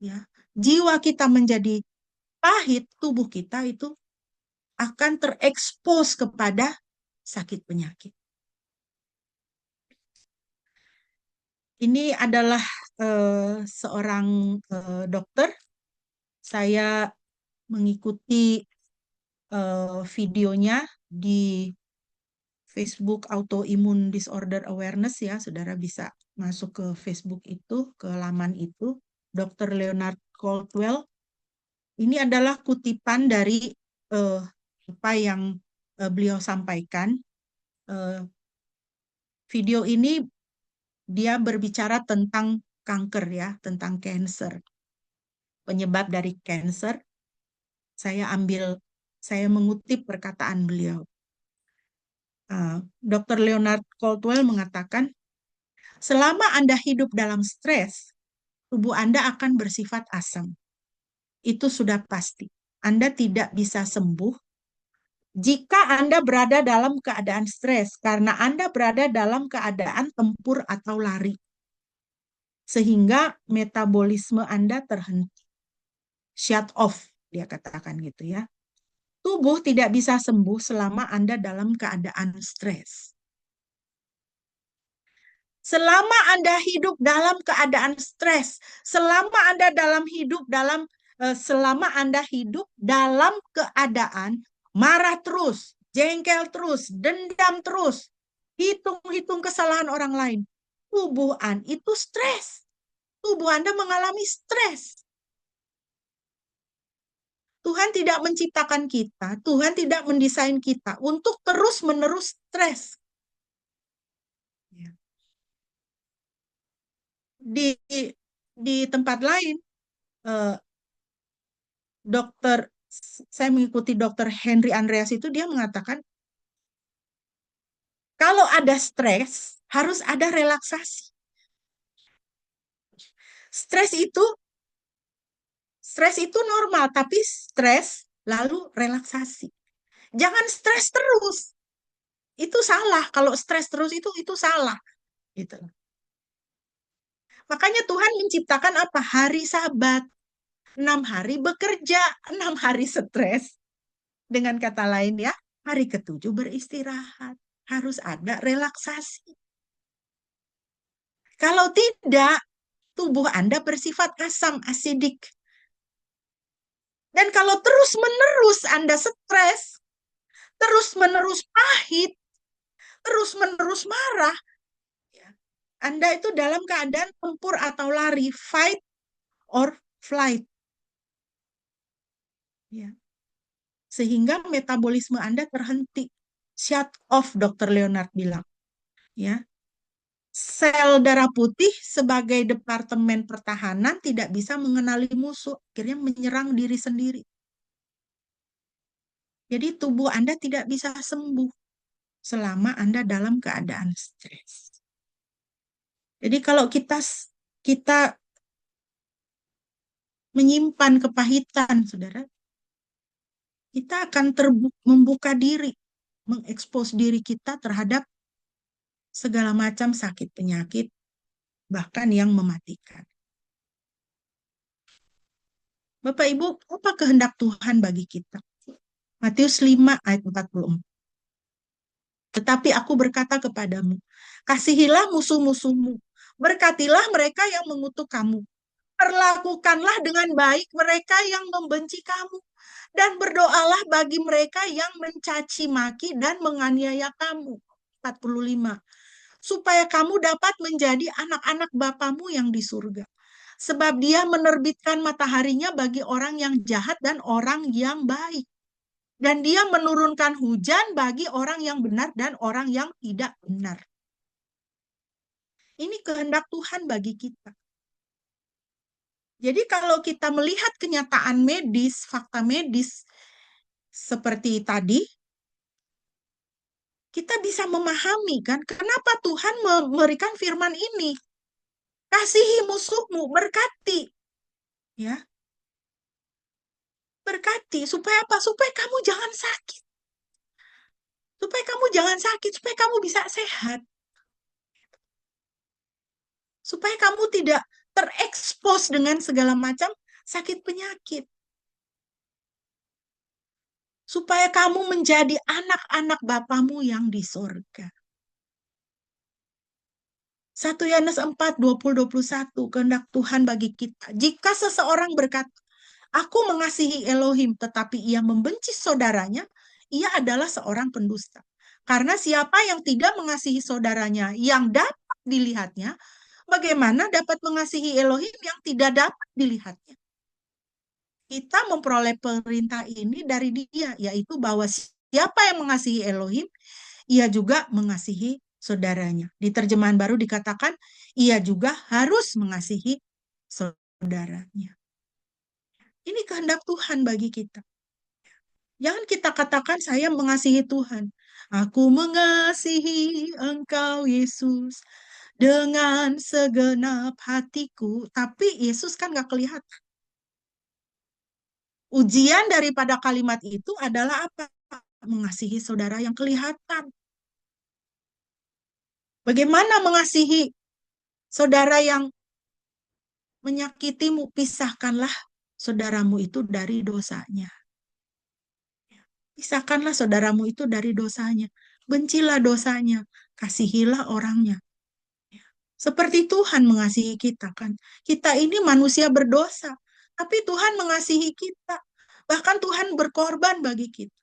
ya, jiwa kita menjadi pahit, tubuh kita itu akan terekspos kepada sakit penyakit. Ini adalah seorang dokter. Saya mengikuti videonya di Facebook Autoimmune Disorder Awareness ya, saudara bisa masuk ke Facebook itu, ke laman itu, Dr. Leonard Caldwell. Ini adalah kutipan dari apa yang beliau sampaikan. Video ini dia berbicara tentang kanker ya, tentang cancer. Penyebab dari cancer, saya mengutip perkataan beliau. Dr. Leonard Caldwell mengatakan, selama Anda hidup dalam stres, tubuh Anda akan bersifat asam. Itu sudah pasti. Anda tidak bisa sembuh jika Anda berada dalam keadaan stres, karena Anda berada dalam keadaan tempur atau lari. Sehingga metabolisme Anda terhenti. Shut off, dia katakan gitu ya. Tubuh tidak bisa sembuh selama Anda dalam keadaan stres. Selama Anda hidup dalam keadaan stres, selama Anda hidup dalam keadaan marah terus, jengkel terus, dendam terus, hitung-hitung kesalahan orang lain, tubuh Anda itu stres. Tubuh Anda mengalami stres. Tuhan tidak menciptakan kita, Tuhan tidak mendesain kita untuk terus-menerus stres. Di tempat lain, saya mengikuti Dr. Henry Andreas itu, dia mengatakan, kalau ada stres, harus ada relaksasi. Stres itu normal, tapi stres lalu relaksasi. Jangan stres terus. Itu salah. Kalau stres terus itu salah. Gitu. Makanya Tuhan menciptakan apa? Hari Sabat. 6 hari bekerja, 6 hari stres. Dengan kata lain ya, hari ke-7 beristirahat. Harus ada relaksasi. Kalau tidak, tubuh Anda bersifat asam, asidik. Dan kalau terus-menerus Anda stres, terus-menerus pahit, terus-menerus marah, Anda itu dalam keadaan tempur atau lari, fight or flight. Ya. Sehingga metabolisme Anda terhenti. Shut off, Dr. Leonard bilang. Ya. Sel darah putih sebagai departemen pertahanan tidak bisa mengenali musuh, akhirnya menyerang diri sendiri. Jadi tubuh Anda tidak bisa sembuh selama Anda dalam keadaan stres. Jadi kalau kita menyimpan kepahitan, saudara, kita akan membuka diri, mengekspos diri kita terhadap segala macam sakit penyakit, bahkan yang mematikan. Bapak Ibu, apa kehendak Tuhan bagi kita? Matius 5 ayat 44. Tetapi aku berkata kepadamu, kasihilah musuh-musuhmu, berkatilah mereka yang mengutuk kamu, perlakukanlah dengan baik mereka yang membenci kamu, dan berdoalah bagi mereka yang mencaci maki dan menganiaya kamu. 45. Supaya kamu dapat menjadi anak-anak Bapamu yang di surga. Sebab dia menerbitkan mataharinya bagi orang yang jahat dan orang yang baik. Dan dia menurunkan hujan bagi orang yang benar dan orang yang tidak benar. Ini kehendak Tuhan bagi kita. Jadi kalau kita melihat kenyataan medis, fakta medis seperti tadi, kita bisa memahami kan kenapa Tuhan memberikan firman ini. Kasihi musuhmu, berkati. Ya. Berkati supaya apa? Supaya kamu jangan sakit. Supaya kamu jangan sakit, supaya kamu bisa sehat. Supaya kamu tidak terekspos dengan segala macam sakit penyakit. Supaya kamu menjadi anak-anak Bapamu yang di surga. 1 Yohanes 4, 20-21, kehendak Tuhan bagi kita. Jika seseorang berkata, aku mengasihi Elohim, tetapi ia membenci saudaranya, ia adalah seorang pendusta. Karena siapa yang tidak mengasihi saudaranya yang dapat dilihatnya, bagaimana dapat mengasihi Elohim yang tidak dapat dilihatnya? Kita memperoleh perintah ini dari dia, yaitu bahwa siapa yang mengasihi Elohim, ia juga mengasihi saudaranya. Di terjemahan baru dikatakan, ia juga harus mengasihi saudaranya. Ini kehendak Tuhan bagi kita. Jangan kita katakan saya mengasihi Tuhan. Aku mengasihi Engkau Yesus dengan segenap hatiku. Tapi Yesus kan gak kelihatan. Ujian daripada kalimat itu adalah apa? Mengasihi saudara yang kelihatan. Bagaimana mengasihi saudara yang menyakitimu? Pisahkanlah saudaramu itu dari dosanya. Pisahkanlah saudaramu itu dari dosanya. Bencilah dosanya. Kasihilah orangnya. Seperti Tuhan mengasihi kita kan. Kita ini manusia berdosa. Tapi Tuhan mengasihi kita. Bahkan Tuhan berkorban bagi kita.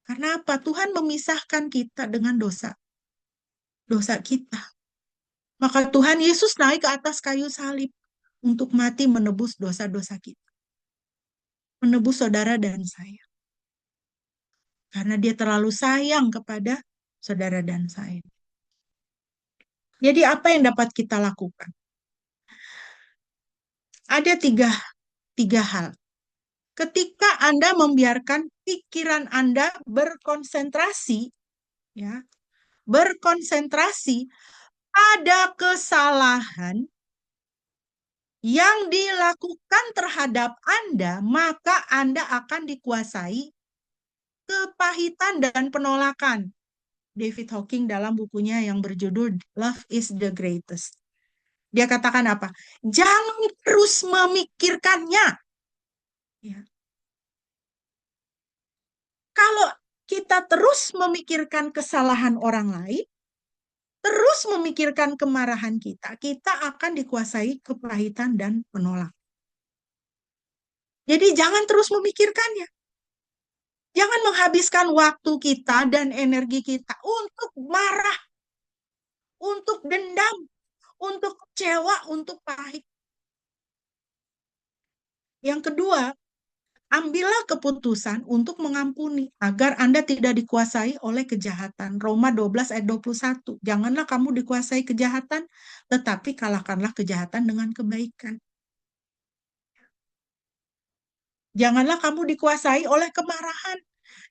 Karena apa? Tuhan memisahkan kita dengan dosa. Dosa kita. Maka Tuhan Yesus naik ke atas kayu salib untuk mati menebus dosa-dosa kita. Menebus saudara dan saya. Karena dia terlalu sayang kepada saudara dan saya. Jadi apa yang dapat kita lakukan? Ada tiga hal. Ketika Anda membiarkan pikiran Anda berkonsentrasi, ya, berkonsentrasi pada kesalahan yang dilakukan terhadap Anda, maka Anda akan dikuasai kepahitan dan penolakan. David Hawking dalam bukunya yang berjudul Love is the Greatest. Dia katakan apa? Jangan terus memikirkannya. Ya. Kalau kita terus memikirkan kesalahan orang lain, terus memikirkan kemarahan kita, kita akan dikuasai kepahitan dan penolakan. Jadi jangan terus memikirkannya. Jangan menghabiskan waktu kita dan energi kita untuk marah, untuk dendam, untuk kecewa, untuk pahit. Yang kedua, ambillah keputusan untuk mengampuni agar Anda tidak dikuasai oleh kejahatan. Roma 12 ayat 21. Janganlah kamu dikuasai kejahatan, tetapi kalahkanlah kejahatan dengan kebaikan. Janganlah kamu dikuasai oleh kemarahan.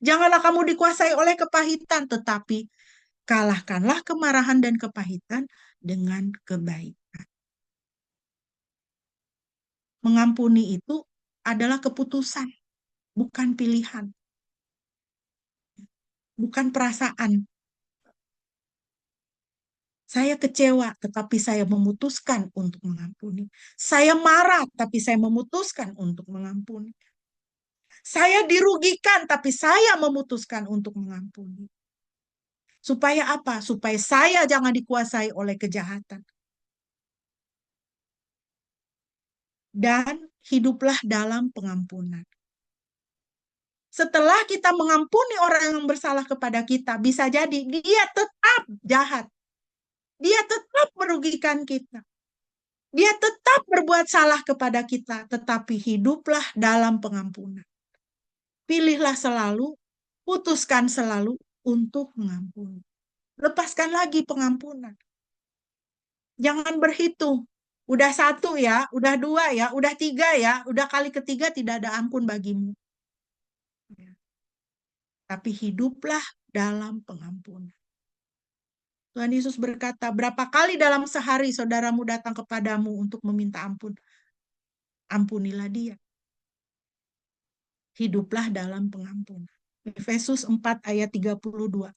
Janganlah kamu dikuasai oleh kepahitan, tetapi kalahkanlah kemarahan dan kepahitan dengan kebaikan. Mengampuni itu adalah keputusan, bukan pilihan. Bukan perasaan. Saya kecewa, tetapi saya memutuskan untuk mengampuni. Saya marah, tapi saya memutuskan untuk mengampuni. Saya dirugikan, tapi saya memutuskan untuk mengampuni. Supaya apa? Supaya saya jangan dikuasai oleh kejahatan. Dan hiduplah dalam pengampunan. Setelah kita mengampuni orang yang bersalah kepada kita, bisa jadi dia tetap jahat. Dia tetap merugikan kita. Dia tetap berbuat salah kepada kita, tetapi hiduplah dalam pengampunan. Pilihlah selalu, putuskan selalu untuk mengampuni. Lepaskan lagi pengampunan. Jangan berhitung. Udah satu ya, udah dua ya, udah tiga ya, udah kali ketiga tidak ada ampun bagimu. Tapi hiduplah dalam pengampunan. Tuhan Yesus berkata, berapa kali dalam sehari saudaramu datang kepadamu untuk meminta ampun? Ampunilah dia. Hiduplah dalam pengampunan. Efesus 4 ayat 32.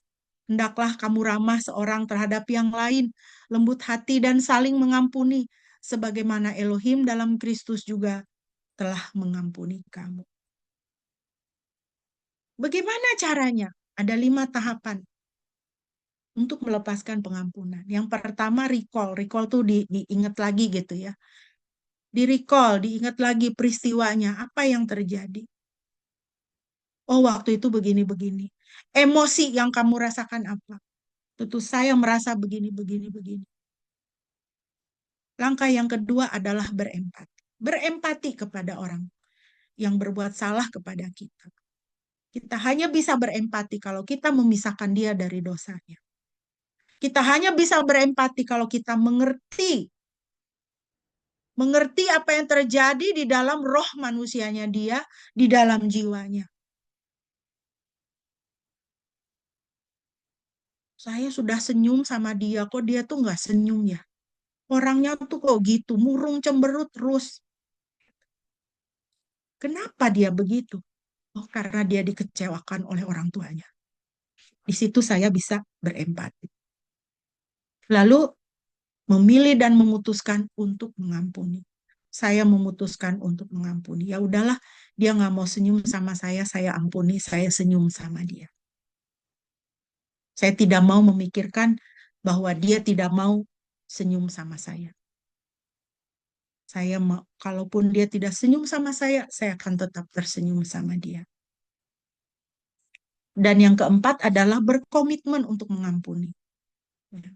Hendaklah kamu ramah seorang terhadap yang lain, lembut hati dan saling mengampuni, sebagaimana Elohim dalam Kristus juga telah mengampuni kamu. Bagaimana caranya? Ada 5 tahapan untuk melepaskan pengampunan. Yang pertama recall. Recall tuh diingat lagi gitu ya. Di-recall, diingat lagi peristiwanya, apa yang terjadi. Oh, waktu itu begini-begini. Emosi yang kamu rasakan apa? Tentu saya merasa begini, begini, begini. Langkah yang kedua adalah berempati. Berempati kepada orang yang berbuat salah kepada kita. Kita hanya bisa berempati kalau kita memisahkan dia dari dosanya. Kita hanya bisa berempati kalau kita mengerti apa yang terjadi di dalam roh manusianya dia, di dalam jiwanya. Saya sudah senyum sama dia, kok dia tuh nggak senyum ya. Orangnya tuh kok gitu, murung cemberut terus. Kenapa dia begitu? Oh, karena dia dikecewakan oleh orang tuanya. Di situ saya bisa berempati. Lalu memilih dan memutuskan untuk mengampuni. Saya memutuskan untuk mengampuni. Ya udahlah, dia nggak mau senyum sama saya ampuni, saya senyum sama dia. Saya tidak mau memikirkan bahwa dia tidak mau senyum sama saya. Saya mau, kalaupun dia tidak senyum sama saya akan tetap tersenyum sama dia. Dan yang keempat adalah berkomitmen untuk mengampuni. Ya.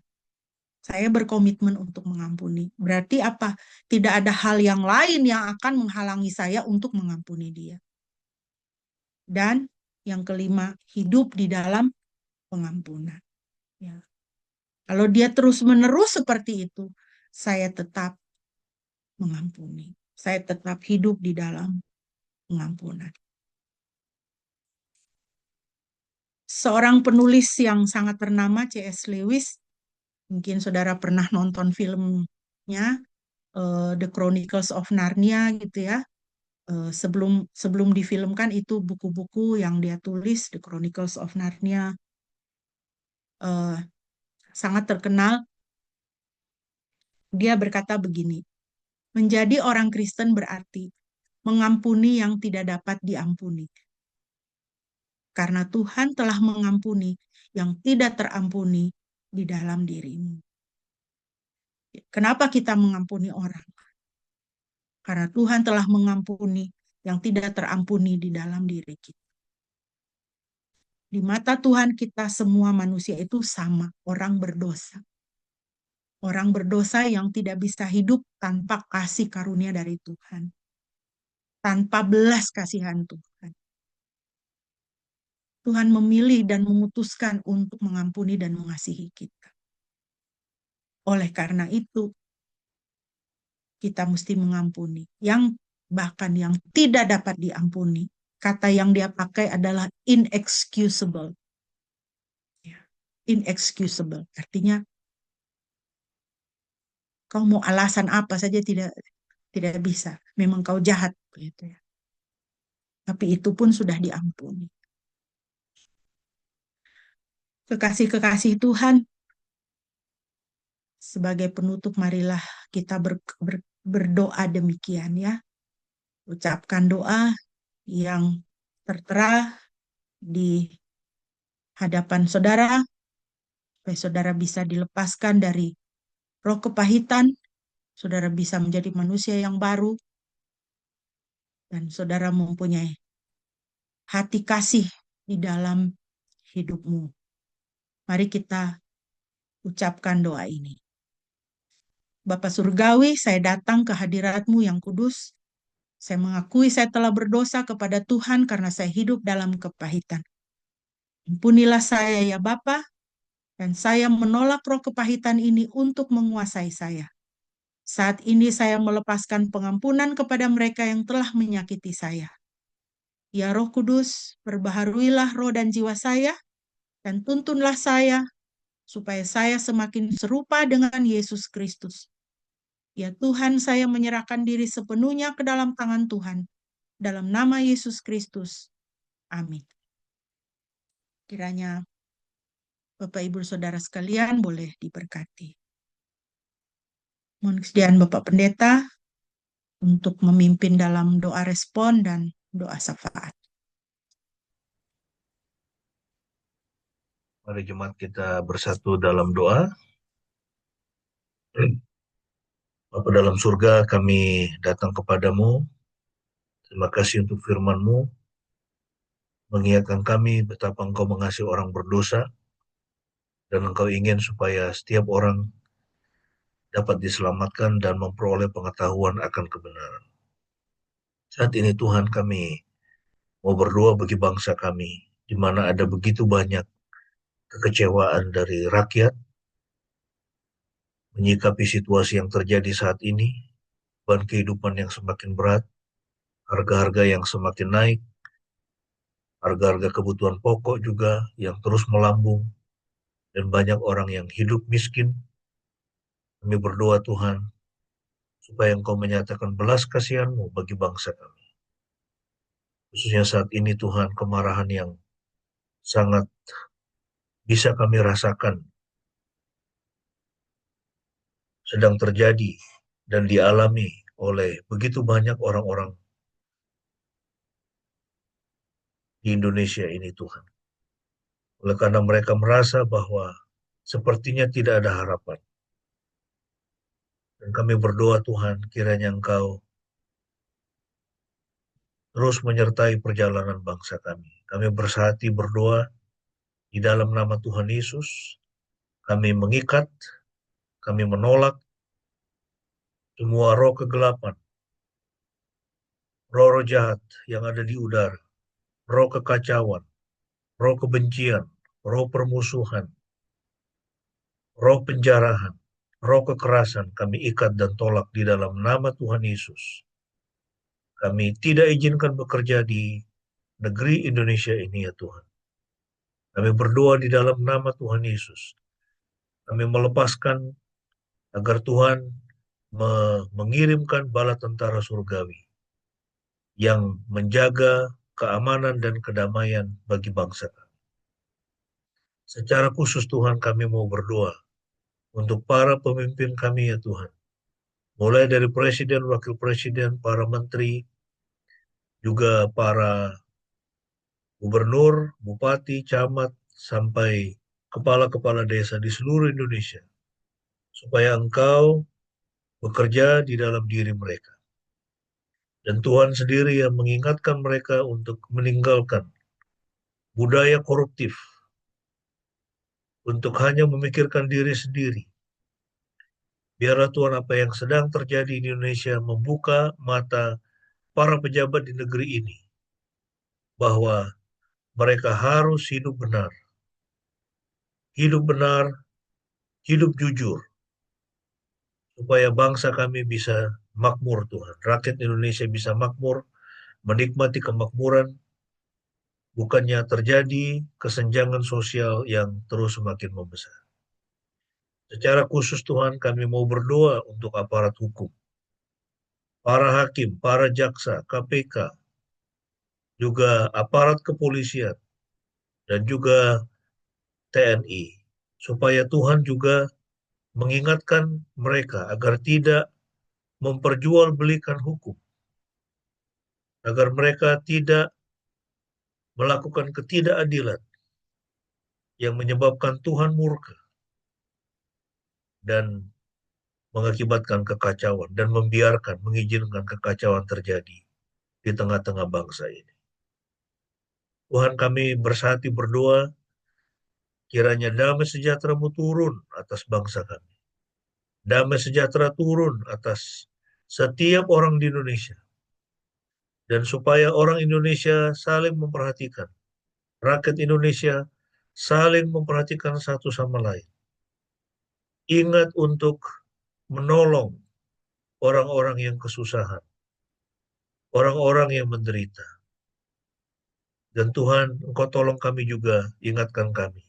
Saya berkomitmen untuk mengampuni. Berarti apa? Tidak ada hal yang lain yang akan menghalangi saya untuk mengampuni dia. Dan yang kelima, hidup di dalam pengampunan. Ya. Kalau dia terus-menerus seperti itu, saya tetap mengampuni. Saya tetap hidup di dalam pengampunan. Seorang penulis yang sangat ternama, C.S. Lewis, mungkin saudara pernah nonton filmnya, The Chronicles of Narnia gitu ya. Sebelum sebelum difilmkan itu buku-buku yang dia tulis, The Chronicles of Narnia, eh, sangat terkenal. Dia berkata begini, menjadi orang Kristen berarti mengampuni yang tidak dapat diampuni. Karena Tuhan telah mengampuni yang tidak terampuni di dalam dirimu. Kenapa kita mengampuni orang? Karena Tuhan telah mengampuni yang tidak terampuni di dalam diri kita. Di mata Tuhan kita semua manusia itu sama, orang berdosa. Orang berdosa yang tidak bisa hidup tanpa kasih karunia dari Tuhan. Tanpa belas kasihan Tuhan. Tuhan memilih dan memutuskan untuk mengampuni dan mengasihi kita. Oleh karena itu, kita mesti mengampuni. Yang bahkan yang tidak dapat diampuni. Kata yang dia pakai adalah inexcusable. Inexcusable. Artinya, kau mau alasan apa saja tidak bisa. Memang kau jahat. Begitu ya. Tapi itu pun sudah diampuni. Kekasih-kekasih Tuhan, sebagai penutup marilah kita berdoa demikian ya. Ucapkan doa yang tertera di hadapan saudara, supaya saudara bisa dilepaskan dari roh kepahitan, saudara bisa menjadi manusia yang baru, dan saudara mempunyai hati kasih di dalam hidupmu. Mari kita ucapkan doa ini. Bapa Surgawi, saya datang ke hadirat-Mu yang kudus. Saya mengakui saya telah berdosa kepada Tuhan karena saya hidup dalam kepahitan. Ampunilah saya ya Bapa, dan saya menolak roh kepahitan ini untuk menguasai saya. Saat ini saya melepaskan pengampunan kepada mereka yang telah menyakiti saya. Ya Roh Kudus, perbaharuilah roh dan jiwa saya, dan tuntunlah saya, supaya saya semakin serupa dengan Yesus Kristus. Ya Tuhan, saya menyerahkan diri sepenuhnya ke dalam tangan Tuhan. Dalam nama Yesus Kristus. Amin. Kiranya Bapak Ibu Saudara sekalian boleh diberkati. Mohon kesediaan Bapak Pendeta untuk memimpin dalam doa respon dan doa syafaat. Mari jemaat kita bersatu dalam doa. Bapa dalam surga, kami datang kepadamu. Terima kasih untuk firman-Mu. mengingatkan kami betapa Engkau mengasihi orang berdosa, dan Engkau ingin supaya setiap orang dapat diselamatkan dan memperoleh pengetahuan akan kebenaran. Saat ini Tuhan, kami mau berdoa bagi bangsa kami, di mana ada begitu banyak kekecewaan dari rakyat menyikapi situasi yang terjadi saat ini, beban kehidupan yang semakin berat, harga-harga yang semakin naik, harga-harga kebutuhan pokok juga yang terus melambung, dan banyak orang yang hidup miskin. Kami berdoa Tuhan, supaya Engkau menyatakan belas kasihan-Mu bagi bangsa kami. Khususnya saat ini Tuhan, kemarahan yang sangat bisa kami rasakan sedang terjadi dan dialami oleh begitu banyak orang-orang di Indonesia ini Tuhan. Oleh karena mereka merasa bahwa sepertinya tidak ada harapan. Dan kami berdoa Tuhan, kiranya Engkau terus menyertai perjalanan bangsa kami. Kami bersehati berdoa di dalam nama Tuhan Yesus. Kami mengikat, kami menolak semua roh kegelapan, roh-roh jahat yang ada di udara, roh kekacauan, roh kebencian, roh permusuhan, roh penjarahan, roh kekerasan, kami ikat dan tolak di dalam nama Tuhan Yesus. Kami tidak izinkan bekerja di negeri Indonesia ini ya Tuhan. Kami berdoa di dalam nama Tuhan Yesus. Kami melepaskan agar Tuhan mengirimkan bala tentara surgawi yang menjaga keamanan dan kedamaian bagi bangsa kami. Secara khusus Tuhan, kami mau berdoa untuk para pemimpin kami ya Tuhan. Mulai dari presiden, wakil presiden, para menteri, juga para gubernur, bupati, camat, sampai kepala-kepala desa di seluruh Indonesia. Supaya Engkau bekerja di dalam diri mereka. Dan Tuhan sendiri yang mengingatkan mereka untuk meninggalkan budaya koruptif, untuk hanya memikirkan diri sendiri. Biarlah Tuhan apa yang sedang terjadi di Indonesia membuka mata para pejabat di negeri ini, bahwa mereka harus hidup benar, hidup jujur, supaya bangsa kami bisa makmur Tuhan. Rakyat Indonesia bisa makmur, menikmati kemakmuran, bukannya terjadi kesenjangan sosial yang terus semakin membesar. Secara khusus Tuhan, kami mau berdoa untuk aparat hukum, para hakim, para jaksa, KPK, juga aparat kepolisian, dan juga TNI, supaya Tuhan juga mengingatkan mereka agar tidak memperjualbelikan hukum, agar mereka tidak melakukan ketidakadilan yang menyebabkan Tuhan murka dan mengakibatkan kekacauan dan mengizinkan kekacauan terjadi di tengah-tengah bangsa ini. Tuhan, kami bersehati berdoa, kiranya damai sejahtera-Mu turun atas bangsa kami. Damai sejahtera turun atas setiap orang di Indonesia. Dan supaya orang Indonesia saling memperhatikan, rakyat Indonesia saling memperhatikan satu sama lain. Ingat untuk menolong orang-orang yang kesusahan, orang-orang yang menderita. Dan Tuhan, Engkau tolong kami juga, ingatkan kami.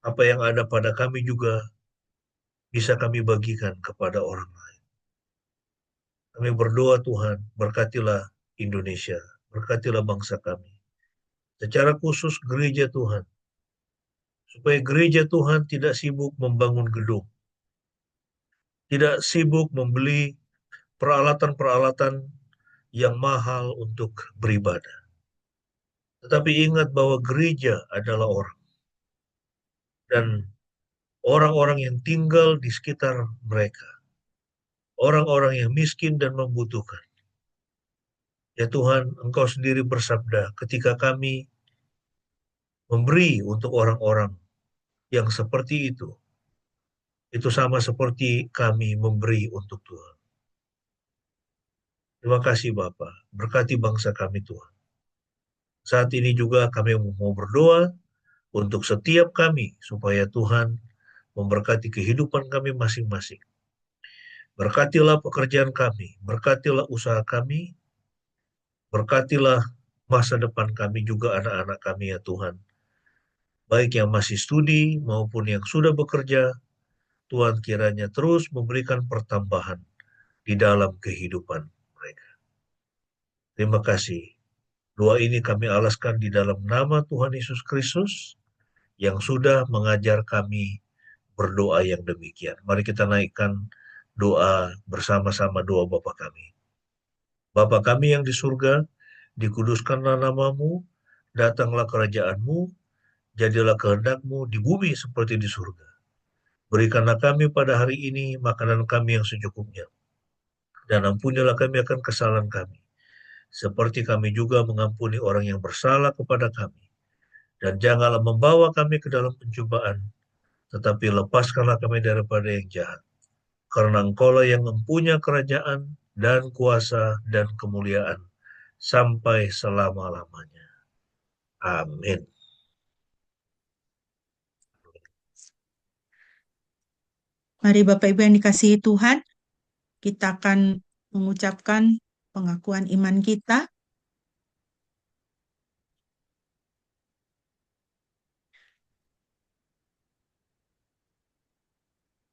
Apa yang ada pada kami juga bisa kami bagikan kepada orang lain. Kami berdoa Tuhan, berkatilah Indonesia, berkatilah bangsa kami. Secara khusus gereja Tuhan, supaya gereja Tuhan tidak sibuk membangun gedung, tidak sibuk membeli peralatan-peralatan yang mahal untuk beribadah. Tetapi ingat bahwa gereja adalah orang. Dan orang-orang yang tinggal di sekitar mereka. Orang-orang yang miskin dan membutuhkan. Ya Tuhan, Engkau sendiri bersabda, ketika kami memberi untuk orang-orang yang seperti itu sama seperti kami memberi untuk Tuhan. Terima kasih Bapa, berkati bangsa kami Tuhan. Saat ini juga kami mau berdoa untuk setiap kami, supaya Tuhan memberkati kehidupan kami masing-masing. Berkatilah pekerjaan kami, berkatilah usaha kami, berkatilah masa depan kami juga anak-anak kami ya Tuhan. Baik yang masih studi maupun yang sudah bekerja, Tuhan kiranya terus memberikan pertambahan di dalam kehidupan mereka. Terima kasih. Doa ini kami alaskan di dalam nama Tuhan Yesus Kristus yang sudah mengajar kami berdoa yang demikian. Mari kita naikkan doa bersama-sama, doa Bapa kami. Bapa kami yang di surga, dikuduskanlah namamu, datanglah kerajaanmu, jadilah kehendak-mu di bumi seperti di surga. Berikanlah kami pada hari ini makanan kami yang secukupnya, dan ampunilah kami akan kesalahan kami, seperti kami juga mengampuni orang yang bersalah kepada kami. Dan janganlah membawa kami ke dalam pencobaan, tetapi lepaskanlah kami daripada yang jahat. Karena Engkaulah yang mempunyai kerajaan dan kuasa dan kemuliaan sampai selama-lamanya. Amin. Mari Bapak Ibu yang dikasihi Tuhan, kita akan mengucapkan pengakuan iman kita.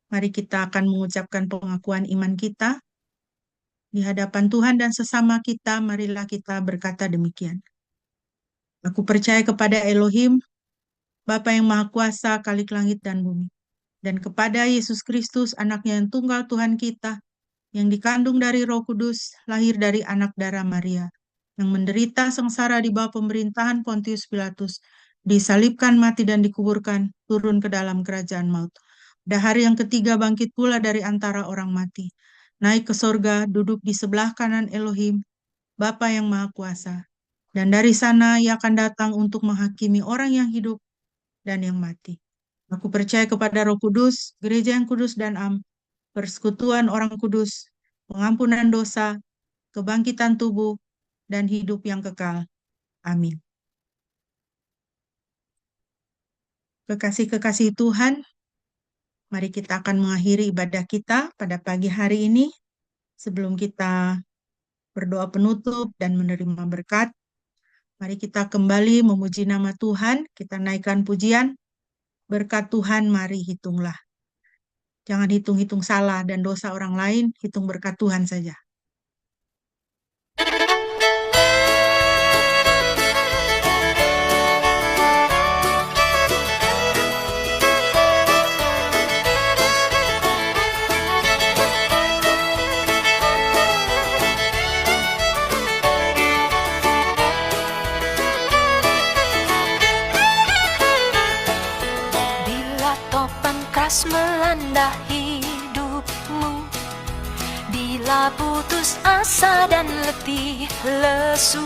Mari kita akan mengucapkan pengakuan iman kita di hadapan Tuhan dan sesama kita. Marilah kita berkata demikian. Aku percaya kepada Elohim, Bapa yang Maha Kuasa, Khalik langit dan bumi, dan kepada Yesus Kristus, Anaknya yang tunggal Tuhan kita, yang dikandung dari Roh Kudus, lahir dari anak darah Maria, yang menderita sengsara di bawah pemerintahan Pontius Pilatus, disalibkan, mati dan dikuburkan, turun ke dalam kerajaan maut. Pada hari yang ketiga bangkit pula dari antara orang mati, naik ke sorga, duduk di sebelah kanan Elohim, Bapa yang Maha Kuasa. Dan dari sana Ia akan datang untuk menghakimi orang yang hidup dan yang mati. Aku percaya kepada Roh Kudus, gereja yang kudus dan am, persekutuan orang kudus, pengampunan dosa, kebangkitan tubuh, dan hidup yang kekal. Amin. Kekasih-kekasih Tuhan, mari kita akan mengakhiri ibadah kita pada pagi hari ini. Sebelum kita berdoa penutup dan menerima berkat, mari kita kembali memuji nama Tuhan. Kita naikkan pujian, berkat Tuhan mari hitunglah. Jangan hitung-hitung salah dan dosa orang lain, hitung berkat Tuhan saja. Melanda hidupmu, bila putus asa dan letih lesu,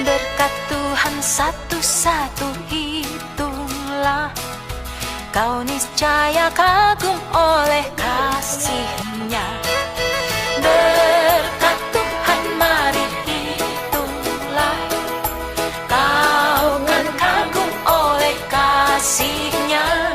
berkat Tuhan satu-satu hitunglah, kau niscaya kagum oleh kasih-Nya. Berkat Tuhan mari hitunglah, kau kan kagum oleh kasih-Nya.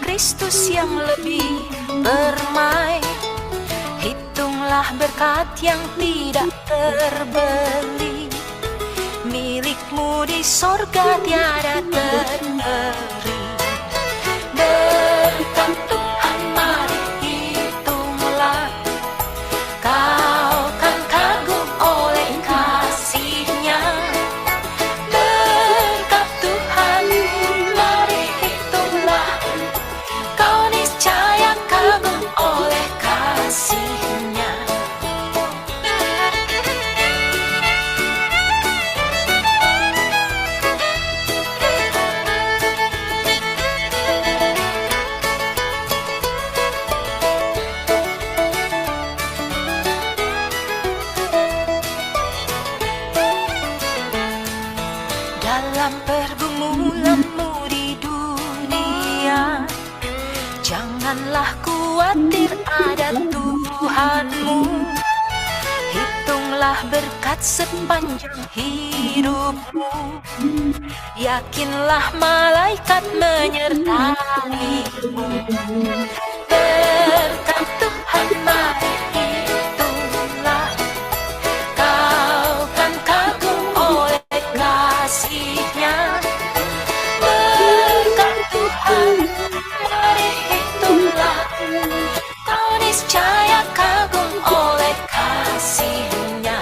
Kristus yang lebih permai, hitunglah berkat yang tidak terbeli, milikmu di sorga tiada teri. Berkat Tuhan mari hitunglah, kau kan kagum oleh kasih-Nya. Berkat Tuhan mari hitunglah, kau niscaya dalam pergumulanmu di dunia, janganlah khawatir, ada Tuhanmu. Hitunglah berkat sepanjang hidupmu, yakinlah malaikat menyertaimu. Berkat Tuhan mari hitunglah, kau kan kagum oleh kasih-Nya. Berkat Tuhan mari hitunglah, kau niscaya kagum oleh kasih-Nya.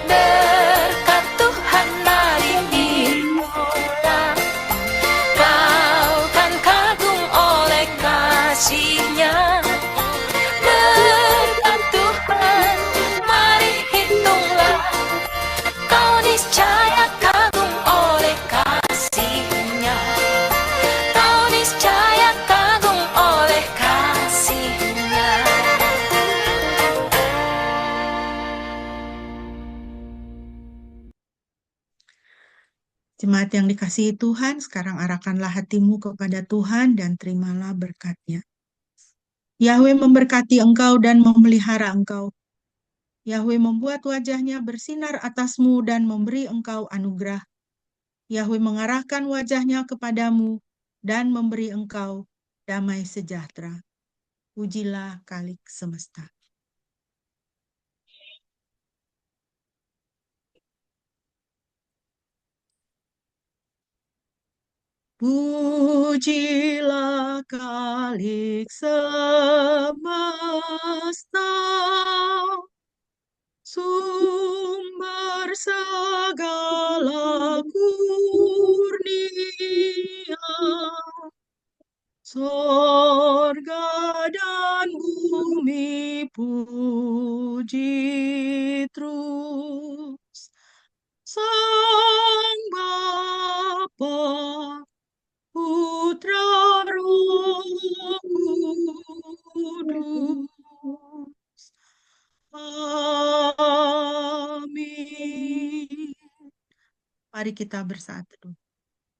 Berkat Tuhan mari hitunglah, kau kan kagum oleh kasih-Nya. Berkat Tuhan mari hitunglah, kau niscaya kagum oleh kasih-Nya. Kau niscaya kagum oleh kasih-Nya. Jemaat yang dikasihi Tuhan, sekarang arahkanlah hatimu kepada Tuhan dan terimalah berkat-Nya. Yahweh memberkati engkau dan memelihara engkau. Yahweh membuat wajah-Nya bersinar atasmu dan memberi engkau anugerah. Yahweh mengarahkan wajah-Nya kepadamu dan memberi engkau damai sejahtera. Pujilah Khalik semesta. Pujilah Khalik semesta, sumber segala kurnia. Sorga dan bumi puji terus Sang Bapa, Putra, Roh Kudus. Amin. Mari kita bersatu.